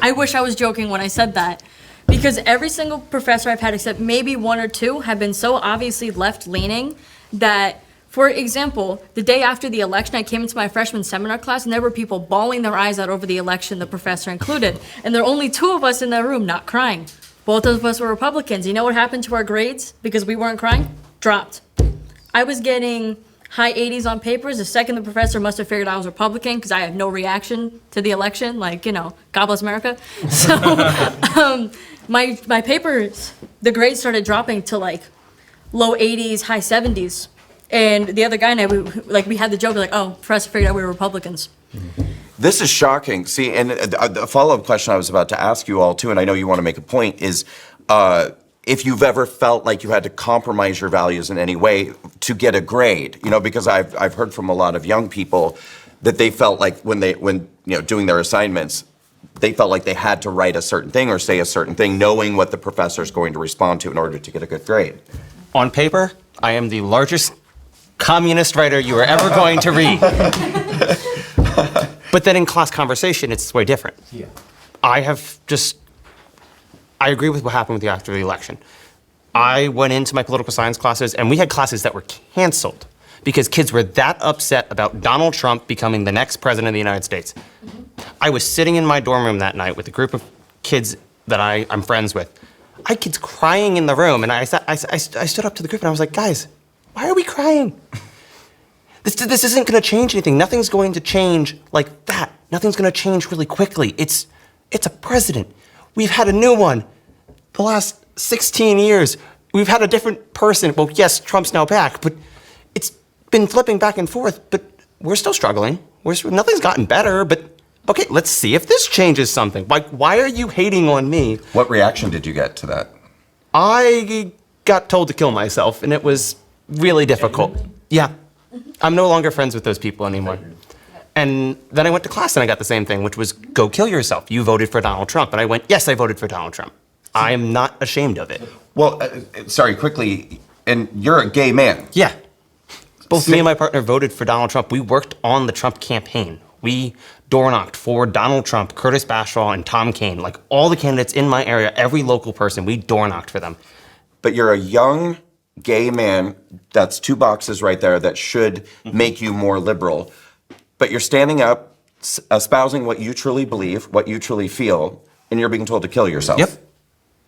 I wish I was joking when I said that, because every single professor I've had, except maybe 1 or 2, have been so obviously left-leaning that, for example, the day after the election, I came into my freshman seminar class, and there were people bawling their eyes out over the election, the professor included, and there were only 2 of us in that room not crying. Both of us were Republicans. You know what happened to our grades because we weren't crying? Dropped. I was getting high 80s on papers. The second the professor must have figured I was Republican because I had no reaction to the election, like, you know, God bless America. So my papers, the grades started dropping to like low 80s, high 70s. And the other guy and I, we had the joke, like, oh, professor figured out we were Republicans. This is shocking. See, and the follow-up question I was about to ask you all too, and I know you want to make a point, is if you've ever felt like you had to compromise your values in any way to get a grade, you know, because I've heard from a lot of young people that they felt like when you know, doing their assignments, they felt like they had to write a certain thing or say a certain thing, knowing what the professor's going to respond to in order to get a good grade. On paper, I am the largest communist writer you are ever going to read. But then in class conversation, it's way different. Yeah. I agree with what happened with you after the election. I went into my political science classes, and we had classes that were canceled because kids were that upset about Donald Trump becoming the next president of the United States. I was sitting in my dorm room that night with a group of kids that I'm friends with. I had kids crying in the room, and I stood up to the group and I was like, guys, why are we crying? This isn't going to change anything. Nothing's going to change like that. Nothing's going to change really quickly. It's a president. We've had a new one the last 16 years. We've had a different person. Well, yes, Trump's now back, but it's been flipping back and forth, but we're still struggling. Nothing's gotten better, but okay, let's see if this changes something. Like, why are you hating on me? What reaction did you get to that? I got told to kill myself, and it was really difficult. Yeah. I'm no longer friends with those people anymore. And then I went to class and I got the same thing, which was go kill yourself. You voted for Donald Trump. And I went, yes, I voted for Donald Trump. I am not ashamed of it. Well, sorry, quickly, and you're a gay man. Yeah. Both me and my partner voted for Donald Trump. We worked on the Trump campaign. We door knocked for Donald Trump, Curtis Bashaw, and Tom Kaine. Like all the candidates in my area, every local person, we door knocked for them. But you're a young gay man, that's 2 boxes right there that should make you more liberal. But you're standing up, espousing what you truly believe, what you truly feel, and you're being told to kill yourself. Yep.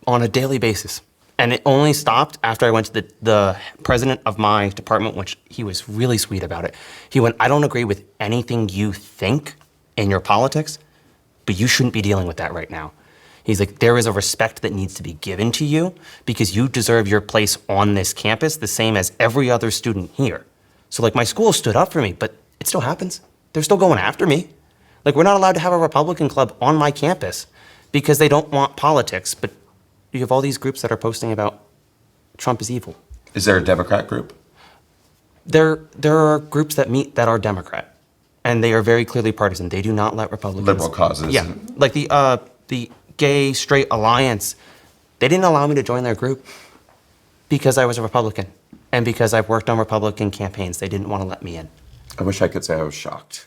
On a daily basis. And it only stopped after I went to the president of my department, which he was really sweet about it. He went, I don't agree with anything you think in your politics, but you shouldn't be dealing with that right now. He's like, there is a respect that needs to be given to you because you deserve your place on this campus the same as every other student here. So like my school stood up for me, but it still happens. They're still going after me. Like, we're not allowed to have a Republican club on my campus because they don't want politics. But you have all these groups that are posting about Trump is evil. Is there a Democrat group? There are groups that meet that are Democrat, and they are very clearly partisan. They do not let Republicans. Liberal causes. Yeah, like the Gay Straight Alliance, they didn't allow me to join their group because I was a Republican, and because I've worked on Republican campaigns. They didn't want to let me in. I wish I could say I was shocked.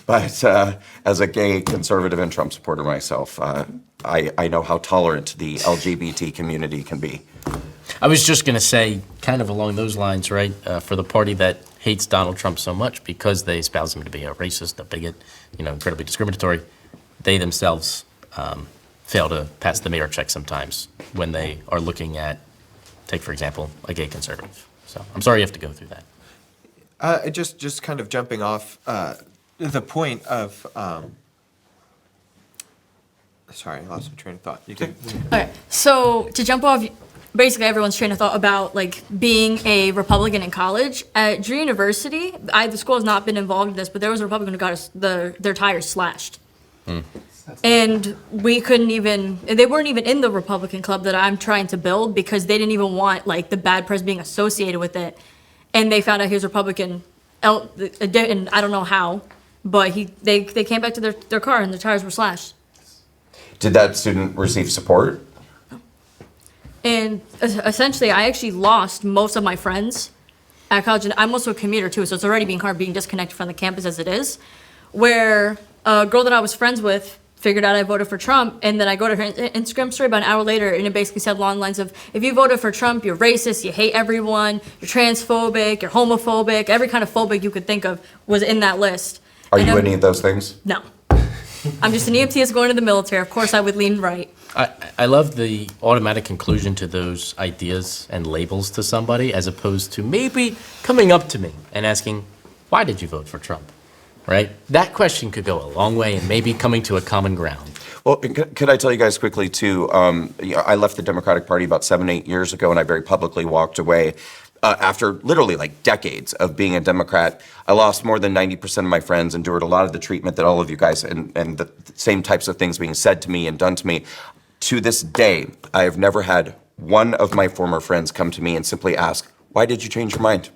But as a gay conservative and Trump supporter myself, I know how tolerant the LGBT community can be. I was just going to say, kind of along those lines, right, for the party that hates Donald Trump so much because they espouse him to be a racist, a bigot, incredibly discriminatory, they themselves fail to pass the mirror check sometimes when they are looking at, take for example, a gay conservative. So I'm sorry you have to go through that. Just kind of jumping off the point of, sorry, I lost my train of thought. You can. Okay, so to jump off basically everyone's train of thought about like being a Republican in college, at Drew University, the school has not been involved in this, but there was a Republican who got their tires slashed. And we couldn't even, they weren't even in the Republican club that I'm trying to build because they didn't even want like the bad press being associated with it. And they found out he was Republican, and I don't know how, but they came back to their car and their tires were slashed. Did that student receive support? And essentially, I actually lost most of my friends at college, and I'm also a commuter too, so it's already being hard being disconnected from the campus as it is, where a girl that I was friends with figured out I voted for Trump, and then I go to her Instagram story about an hour later, and it basically said along the lines of, if you voted for Trump, you're racist, you hate everyone, you're transphobic, you're homophobic, every kind of phobic you could think of was in that list. Are And you I'm- any of those things? No. I'm just an EMT that's going to the military. Of course, I would lean right. I love the automatic conclusion to those ideas and labels to somebody as opposed to maybe coming up to me and asking, why did you vote for Trump? Right? That question could go a long way in maybe coming to a common ground. Well, could I tell you guys quickly too, I left the Democratic Party about 7-8 years ago, and I very publicly walked away. After literally like decades of being a Democrat, I lost more than 90% of my friends, endured a lot of the treatment that all of you guys and the same types of things being said to me and done to me. To this day, I have never had one of my former friends come to me and simply ask, why did you change your mind?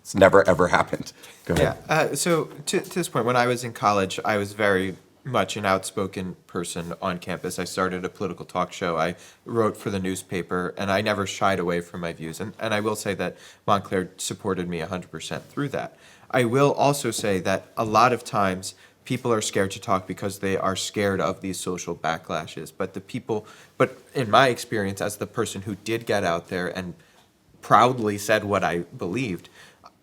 It's never, ever happened. Go ahead. Yeah. So to this point, when I was in college, I was very much an outspoken person on campus. I started a political talk show. I wrote for the newspaper, and I never shied away from my views. And I will say that Montclair supported me 100% through that. I will also say that a lot of times people are scared to talk because they are scared of these social backlashes. But in my experience, as the person who did get out there and proudly said what I believed,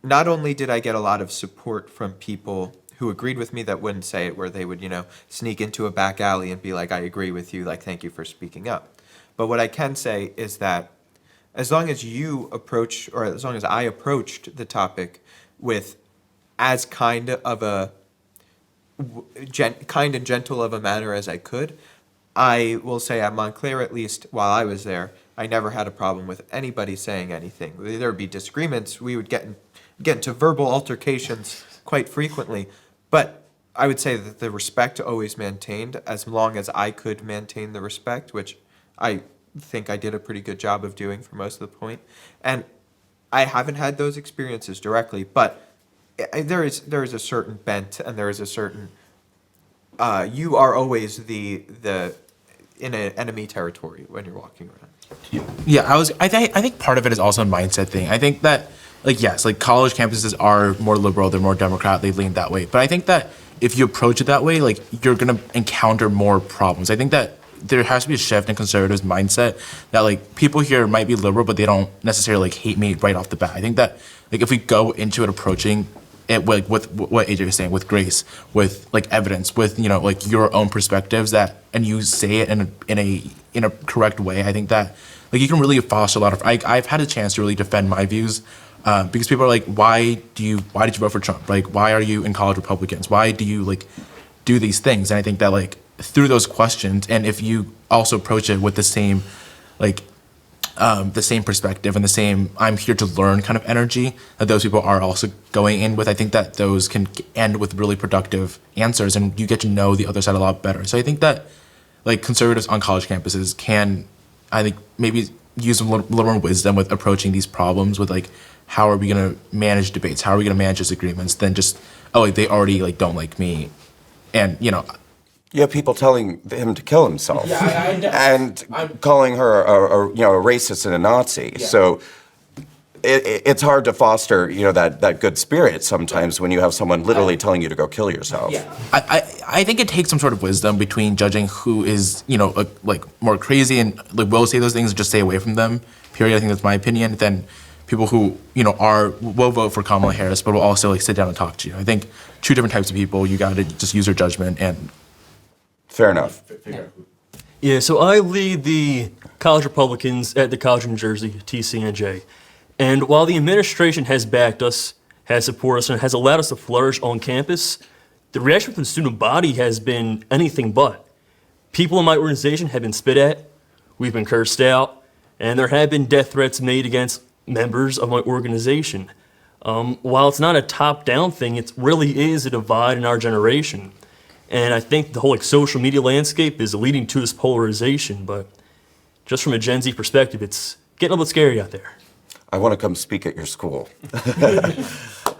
not only did I get a lot of support from people who agreed with me that wouldn't say it, where they would, sneak into a back alley and be like, I agree with you, like, thank you for speaking up. But what I can say is that as long as you approach, or as long as I approached the topic with as kind and gentle of a manner as I could, I will say at Montclair, at least while I was there, I never had a problem with anybody saying anything. There would be disagreements. We would get into verbal altercations quite frequently. But I would say that the respect always maintained, as long as I could maintain the respect, which I think I did a pretty good job of doing for most of the point. And I haven't had those experiences directly, but there is a certain bent, and there is a certain you are always the in an enemy territory when you're walking around. Yeah, I think part of it is also a mindset thing. I think that, yes, college campuses are more liberal, they're more Democrat, they lean that way. But I think that if you approach it that way, you're gonna encounter more problems. I think that there has to be a shift in conservatives' mindset that people here might be liberal, but they don't necessarily hate me right off the bat. I think that if we go into it approaching it with what AJ was saying, with grace, with evidence, with your own perspectives, and you say it in a correct way, I think that you can really foster a lot of. I've had a chance to really defend my views. Because people are like, why did you vote for Trump? Why are you in college Republicans? Why do you do these things? And I think that through those questions, and if you also approach it with the same the same perspective and the same I'm here to learn kind of energy that those people are also going in with. I think that those can end with really productive answers, and you get to know the other side a lot better. So I think that like conservatives on college campuses can, I think, maybe use a little more wisdom with approaching these problems with like, how are we going to manage debates? How are we going to manage disagreements? Than just, oh, like, they already like don't like me. And, you know, You have people telling him to kill himself, and calling her a racist and a Nazi. So it's hard to foster that good spirit sometimes when you have someone literally telling you to go kill yourself. I think it takes some sort of wisdom between judging who is like more crazy and like will say those things and just stay away from them. Period. I think that's my opinion. Than people who will vote for Kamala Harris but will also like sit down and talk to you. I think two different types of people. You got to just use your judgment and. Fair enough. Yeah, so I lead the college Republicans at the College of New Jersey, TCNJ. And while the administration has backed us, has supported us, and has allowed us to flourish on campus, the reaction from the student body has been anything but. People in my organization have been spit at, we've been cursed out, and there have been death threats made against members of my organization. While it's not a top-down thing, it really is a divide in our generation. And I think the whole social media landscape is leading to this polarization, but just from a Gen Z perspective, it's getting a little bit scary out there. I want to come speak at your school. I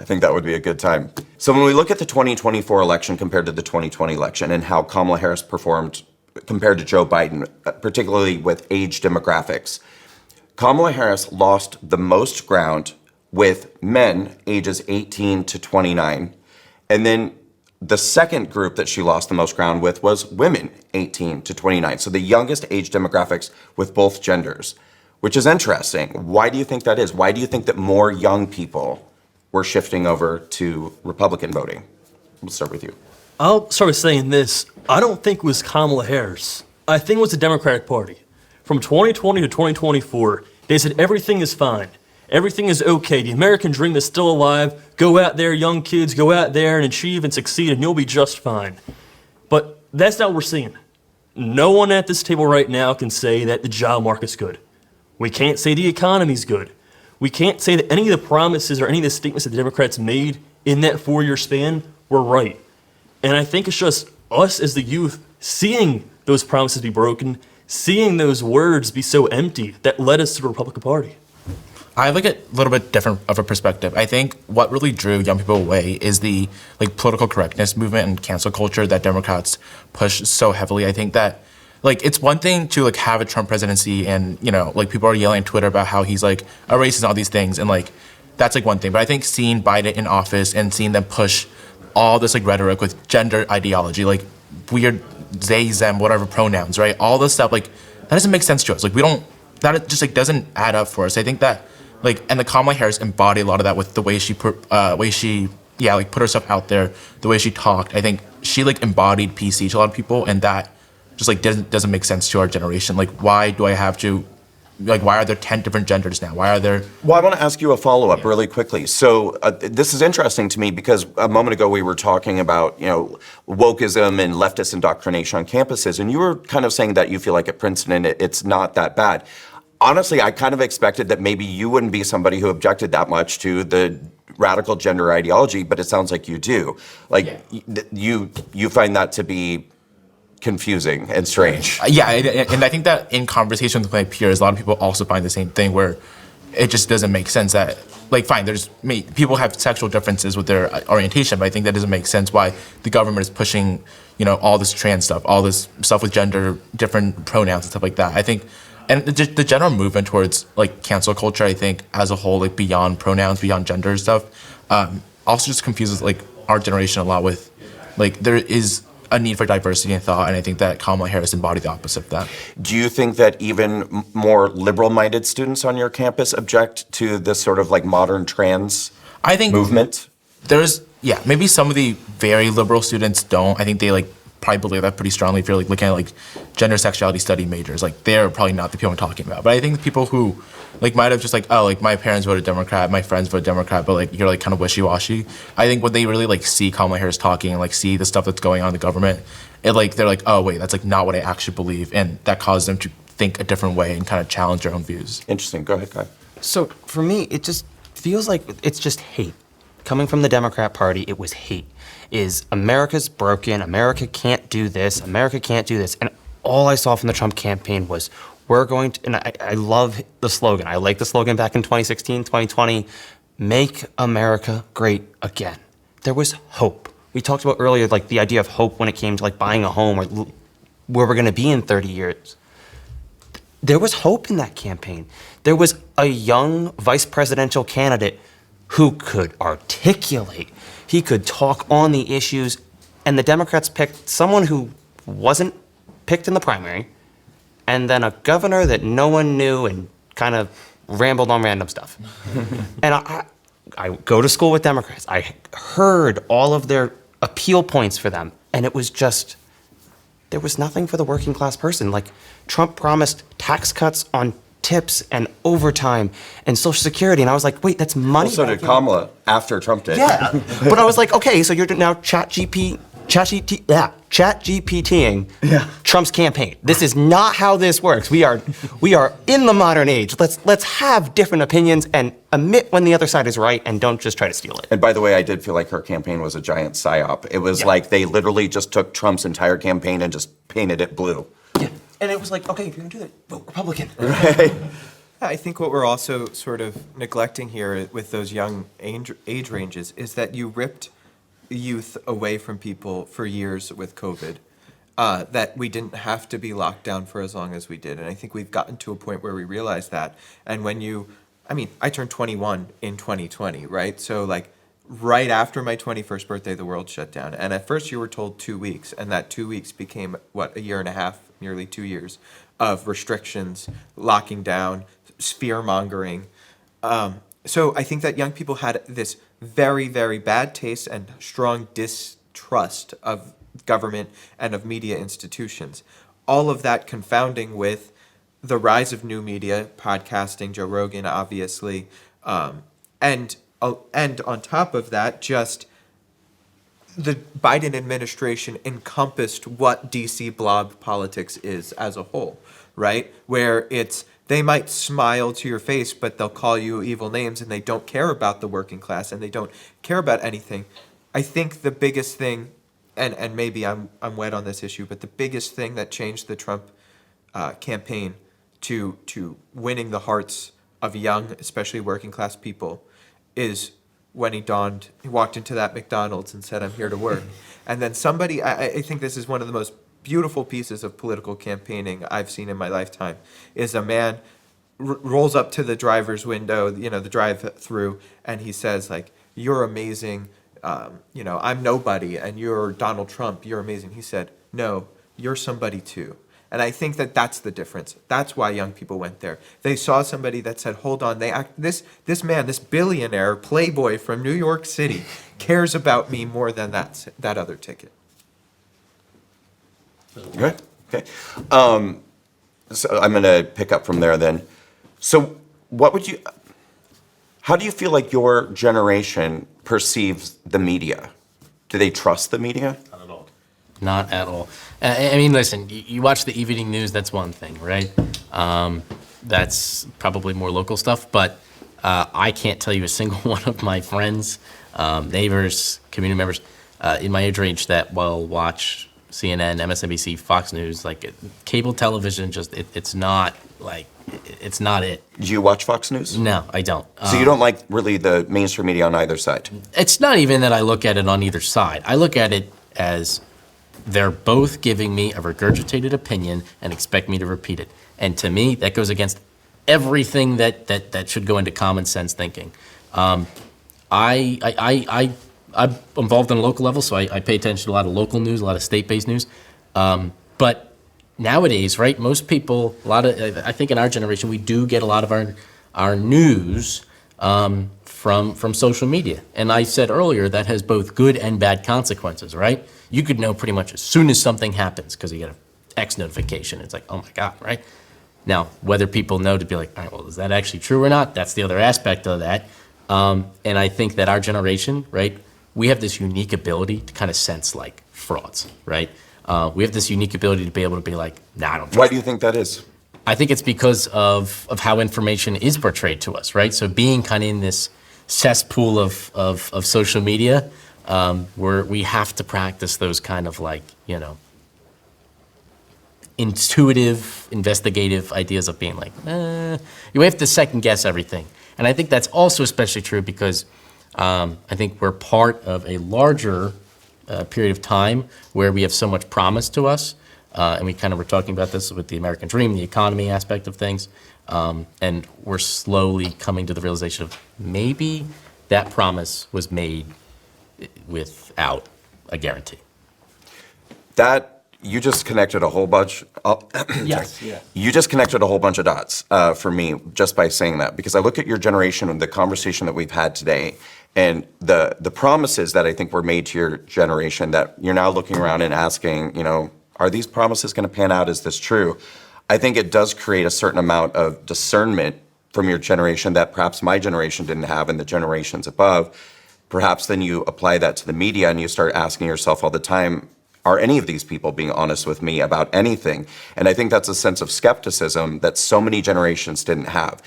think that would be a good time. So when we look at the 2024 election compared to the 2020 election and how Kamala Harris performed compared to Joe Biden, particularly with age demographics, Kamala Harris lost the most ground with men ages 18 to 29, and then the second group that she lost the most ground with was women 18 to 29, so the youngest age demographics with both genders, which is interesting. Why do you think that is? Why do you think that more young people were shifting over to Republican voting? We'll start with you. I'll start with saying this. I don't think it was Kamala Harris. I think it was the Democratic Party. From 2020 to 2024, they said everything is fine. Everything is okay. The American dream is still alive. Go out there, young kids, go out there and achieve and succeed, and you'll be just fine. But that's not what we're seeing. No one at this table right now can say that the job market's good. We can't say the economy's good. We can't say that any of the promises or any of the statements that the Democrats made in that 4-year span were right. And I think it's just us as the youth seeing those promises be broken, seeing those words be so empty that led us to the Republican Party. I look at a little bit different of a perspective. I think what really drew young people away is the like political correctness movement and cancel culture that Democrats push so heavily. I think that like it's one thing to like have a Trump presidency and like people are yelling on Twitter about how he's like a racist and all these things, and like that's like one thing. But I think seeing Biden in office and seeing them push all this like rhetoric with gender ideology, like weird they, them, whatever pronouns, right? All this stuff, like that doesn't make sense to us. Like we don't, that just like doesn't add up for us. I think that like, and the Kamala Harris embodied a lot of that with the way she put herself out there, the way she talked. I think she like embodied PC to a lot of people, and that just like doesn't make sense to our generation. Like, why do I have to? Like, why are there 10 different genders now? Why are there? Well, I want to ask you a follow-up really quickly. So this is interesting to me because a moment ago we were talking about, wokeism and leftist indoctrination on campuses, and you were kind of saying that you feel like at Princeton it's not that bad. Honestly, I kind of expected that maybe you wouldn't be somebody who objected that much to the radical gender ideology, but it sounds like you do. Like, you find that to be confusing and strange. Yeah, and I think that in conversation with my peers, a lot of people also find the same thing where it just doesn't make sense that, like, fine, people have sexual differences with their orientation, but I think that doesn't make sense why the government is pushing, all this trans stuff, all this stuff with gender, different pronouns and stuff like that. I think, and the general movement towards, like, cancel culture, I think, as a whole, like, beyond pronouns, beyond gender stuff, also just confuses, like, our generation a lot with, like, there is a need for diversity in thought, and I think that Kamala Harris embodied the opposite of that. Do you think that even more liberal-minded students on your campus object to this sort of like modern trans movement? There's, maybe some of the very liberal students don't. I think they like probably believe that pretty strongly. If you're like looking at like gender sexuality study majors, like they're probably not the people I'm talking about. But I think the people who like might have just like, oh, like my parents voted Democrat, my friends voted Democrat, but like you're like kind of wishy-washy. I think when they really like see Kamala Harris talking and like see the stuff that's going on in the government, they're like, oh wait, that's like not what I actually believe, and that causes them to think a different way and kind of challenge your own views. Interesting. Go ahead, Kai. So for me, it just feels like it's just hate. Coming from the Democrat Party, it was hate. Is America's broken, America can't do this, America can't do this. And all I saw from the Trump campaign was, we're going to, and I love the slogan. I like the slogan back in 2016, 2020, make America great again. There was hope. We talked about earlier, like the idea of hope when it came to like buying a home or where we're gonna be in 30 years. There was hope in that campaign. There was a young vice presidential candidate who could articulate. He could talk on the issues, and the Democrats picked someone who wasn't picked in the primary, and then a governor that no one knew and kind of rambled on random stuff. And I go to school with Democrats. I heard all of their appeal points for them, and it was just, there was nothing for the working class person. Like, Trump promised tax cuts on tips and overtime and Social Security, and I was like, wait, that's money. So did Kamala after Trump did. Yeah, but I was like, okay, so you're now ChatGPTing Trump's campaign. This is not how this works. We are in the modern age. Let's have different opinions and admit when the other side is right and don't just try to steal it. And by the way, I did feel like her campaign was a giant psyop. It was like they literally just took Trump's entire campaign and just painted it blue. Yeah, and it was like, okay, if you're gonna do that, vote Republican. I think what we're also sort of neglecting here with those young age ranges is that you ripped youth away from people for years with COVID, that we didn't have to be locked down for as long as we did. And I think we've gotten to a point where we realize that. And when I turned 21 in 2020, right? So like right after my 21st birthday, the world shut down. And at first you were told 2 weeks, and that 2 weeks became, a year and a half, nearly 2 years of restrictions, locking down, fear mongering. So I think that young people had this very, very bad taste and strong distrust of government and of media institutions. All of that confounding with the rise of new media, podcasting, Joe Rogan, obviously, and on top of that, just the Biden administration encompassed what DC blob politics is as a whole, right? Where they might smile to your face, but they'll call you evil names, and they don't care about the working class, and they don't care about anything. I think the biggest thing, and maybe I'm wet on this issue, but the biggest thing that changed the Trump campaign to winning the hearts of young, especially working class people, is when he walked into that McDonald's and said, "I'm here to work." And then somebody, I think this is one of the most beautiful pieces of political campaigning I've seen in my lifetime, is a man rolls up to the driver's window, the drive-through, and he says, like, "You're amazing, I'm nobody, and you're Donald Trump, you're amazing." He said, "No, you're somebody too." And I think that that's the difference. That's why young people went there. They saw somebody that said, hold on, this man, this billionaire playboy from New York City cares about me more than that other ticket. Good. Okay. So I'm going to pick up from there then. So how do you feel like your generation perceives the media? Do they trust the media? Not at all. I mean, listen, you watch the evening news, that's one thing, right? That's probably more local stuff, but I can't tell you a single one of my friends, neighbors, community members in my age range that will watch CNN, MSNBC, Fox News, like cable television, it's not it. Do you watch Fox News? No, I don't. So you don't like really the mainstream media on either side? It's not even that I look at it on either side. I look at it as they're both giving me a regurgitated opinion and expect me to repeat it. And to me, that goes against everything that should go into common sense thinking. I'm involved on a local level, so I pay attention to a lot of local news, a lot of state-based news. But nowadays, right, most people, I think in our generation, we do get a lot of our news from social media. And I said earlier, that has both good and bad consequences, right? You could know pretty much as soon as something happens because you get an X notification. It's like, oh my God, right? Now, whether people know to be like, all right, well, is that actually true or not? That's the other aspect of that. And I think that our generation, right, we have this unique ability to kind of sense like frauds, right? We have this unique ability to be able to be like, nah, I don't trust Why do you think that is? I think it's because of how information is portrayed to us, right? So being kind of in this cesspool of social media, where we have to practice those kind of like, intuitive, investigative ideas of being like, you have to second guess everything. And I think that's also especially true because I think we're part of a larger period of time where we have so much promise to us. And we kind of were talking about this with the American dream, the economy aspect of things. And we're slowly coming to the realization of maybe that promise was made without a guarantee. That you just connected a whole bunch. Yes. You just connected a whole bunch of dots for me just by saying that, because I look at your generation and the conversation that we've had today, and the promises that I think were made to your generation that you're now looking around and asking, are these promises going to pan out? Is this true? I think it does create a certain amount of discernment from your generation that perhaps my generation didn't have and the generations above. Perhaps then you apply that to the media and you start asking yourself all the time, are any of these people being honest with me about anything? And I think that's a sense of skepticism that so many generations didn't have.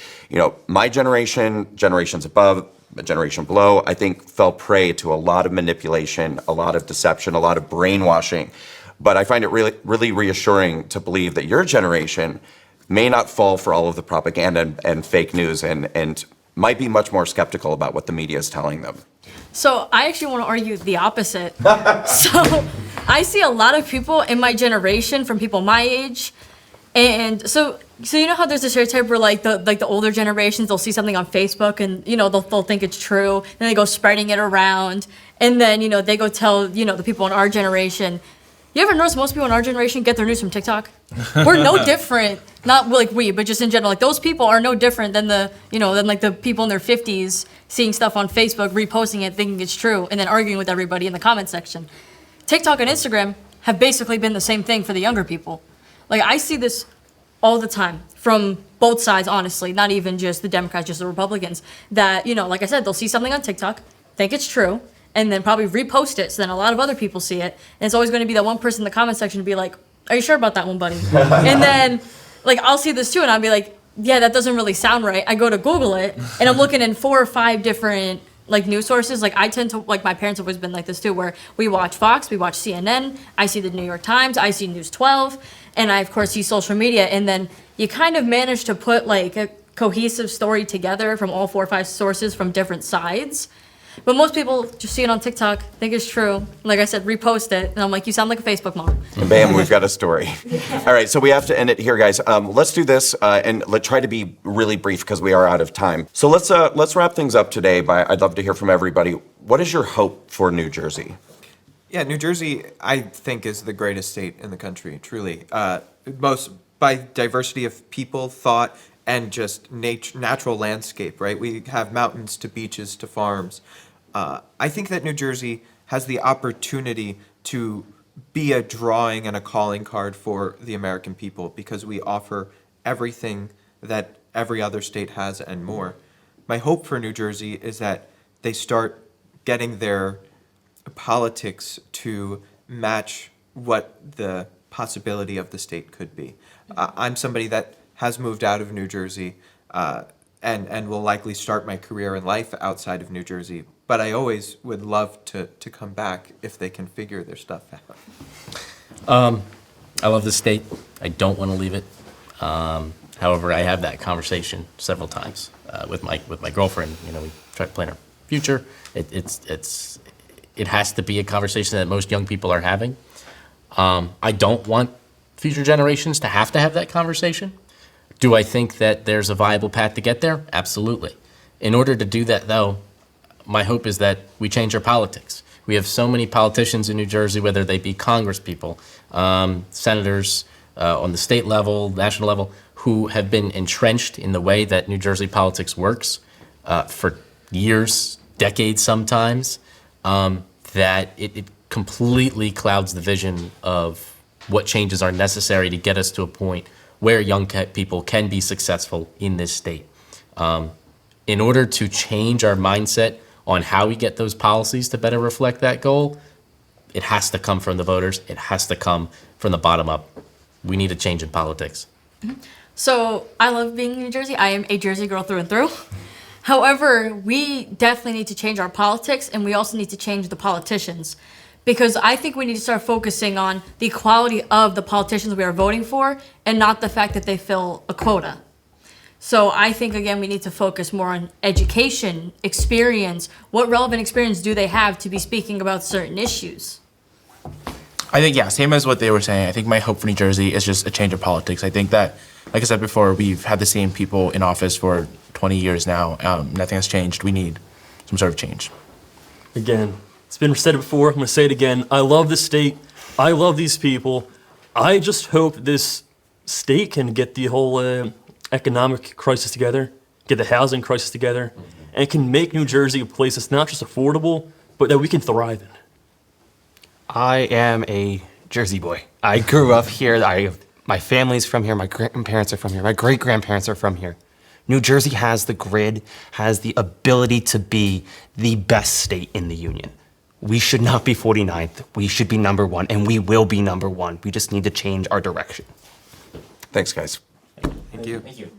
My generation, generations above, a generation below, I think fell prey to a lot of manipulation, a lot of deception, a lot of brainwashing. But I find it really, really reassuring to believe that your generation may not fall for all of the propaganda and fake news and might be much more skeptical about what the media is telling them. So I actually want to argue the opposite. So I see a lot of people in my generation, from people my age, and so you know how there's a stereotype where like the older generations, they'll see something on Facebook and they'll think it's true, and they go spreading it around, and then they go tell the people in our generation. You ever notice most people in our generation get their news from TikTok? We're no different, not like we, but just in general. Like those people are no different than the people in their 50s seeing stuff on Facebook, reposting it, thinking it's true, and then arguing with everybody in the comment section. TikTok and Instagram have basically been the same thing for the younger people. Like I see this all the time from both sides, honestly, not even just the Democrats, just the Republicans, that, like I said, they'll see something on TikTok, think it's true, and then probably repost it so then a lot of other people see it. And it's always going to be that one person in the comment section to be like, are you sure about that one, buddy? And then, like, I'll see this too, and I'll be like, yeah, that doesn't really sound right. I go to Google it, and I'm looking in 4 or 5 different, like, news sources. Like, I tend to, like, my parents have always been like this too, where we watch Fox, we watch CNN, I see the New York Times, I see News 12, and I, of course, see social media. And then you kind of manage to put, like, a cohesive story together from all 4 or 5 sources from different sides. But most people just see it on TikTok, think it's true. Like I said, repost it, and I'm like, you sound like a Facebook mom. And bam, we've got a story. All right, so we have to end it here, guys. Let's do this, and let's try to be really brief because we are out of time. So let's wrap things up today. I'd love to hear from everybody. What is your hope for New Jersey? Yeah, New Jersey, I think, is the greatest state in the country, truly. Most by diversity of people, thought, and just natural landscape, right? We have mountains to beaches to farms. I think that New Jersey has the opportunity to be a drawing and a calling card for the American people because we offer everything that every other state has and more. My hope for New Jersey is that they start getting their politics to match what the possibility of the state could be. I'm somebody that has moved out of New Jersey and will likely start my career in life outside of New Jersey. But I always would love to come back if they can figure their stuff out. I love this state. I don't want to leave it. However, I have that conversation several times with my girlfriend. We try to plan our future. It has to be a conversation that most young people are having. I don't want future generations to have that conversation. Do I think that there's a viable path to get there? Absolutely. In order to do that, though, my hope is that we change our politics. We have so many politicians in New Jersey, whether they be Congress people, senators on the state level, national level, who have been entrenched in the way that New Jersey politics works for years, decades sometimes, that it completely clouds the vision of what changes are necessary to get us to a point where young people can be successful in this state. In order to change our mindset on how we get those policies to better reflect that goal, it has to come from the voters. It has to come from the bottom up. We need a change in politics. So I love being in New Jersey. I am a Jersey girl through and through. However, we definitely need to change our politics, and we also need to change the politicians. Because I think we need to start focusing on the quality of the politicians we are voting for and not the fact that they fill a quota. So I think, again, we need to focus more on education, experience. What relevant experience do they have to be speaking about certain issues? I think, yeah, same as what they were saying. I think my hope for New Jersey is just a change of politics. I think that, like I said before, we've had the same people in office for 20 years now. Nothing has changed. We need some sort of change. Again, it's been said before, I'm going to say it again. I love this state. I love these people. I just hope this state can get the whole economic crisis together, get the housing crisis together, and can make New Jersey a place that's not just affordable, but that we can thrive in. I am a Jersey boy. I grew up here. My family's from here. My grandparents are from here. My great-grandparents are from here. New Jersey has the grid, has the ability to be the best state in the union. We should not be 49th. We should be number one, and we will be number one. We just need to change our direction. Thanks, guys. Thank you. Thank you.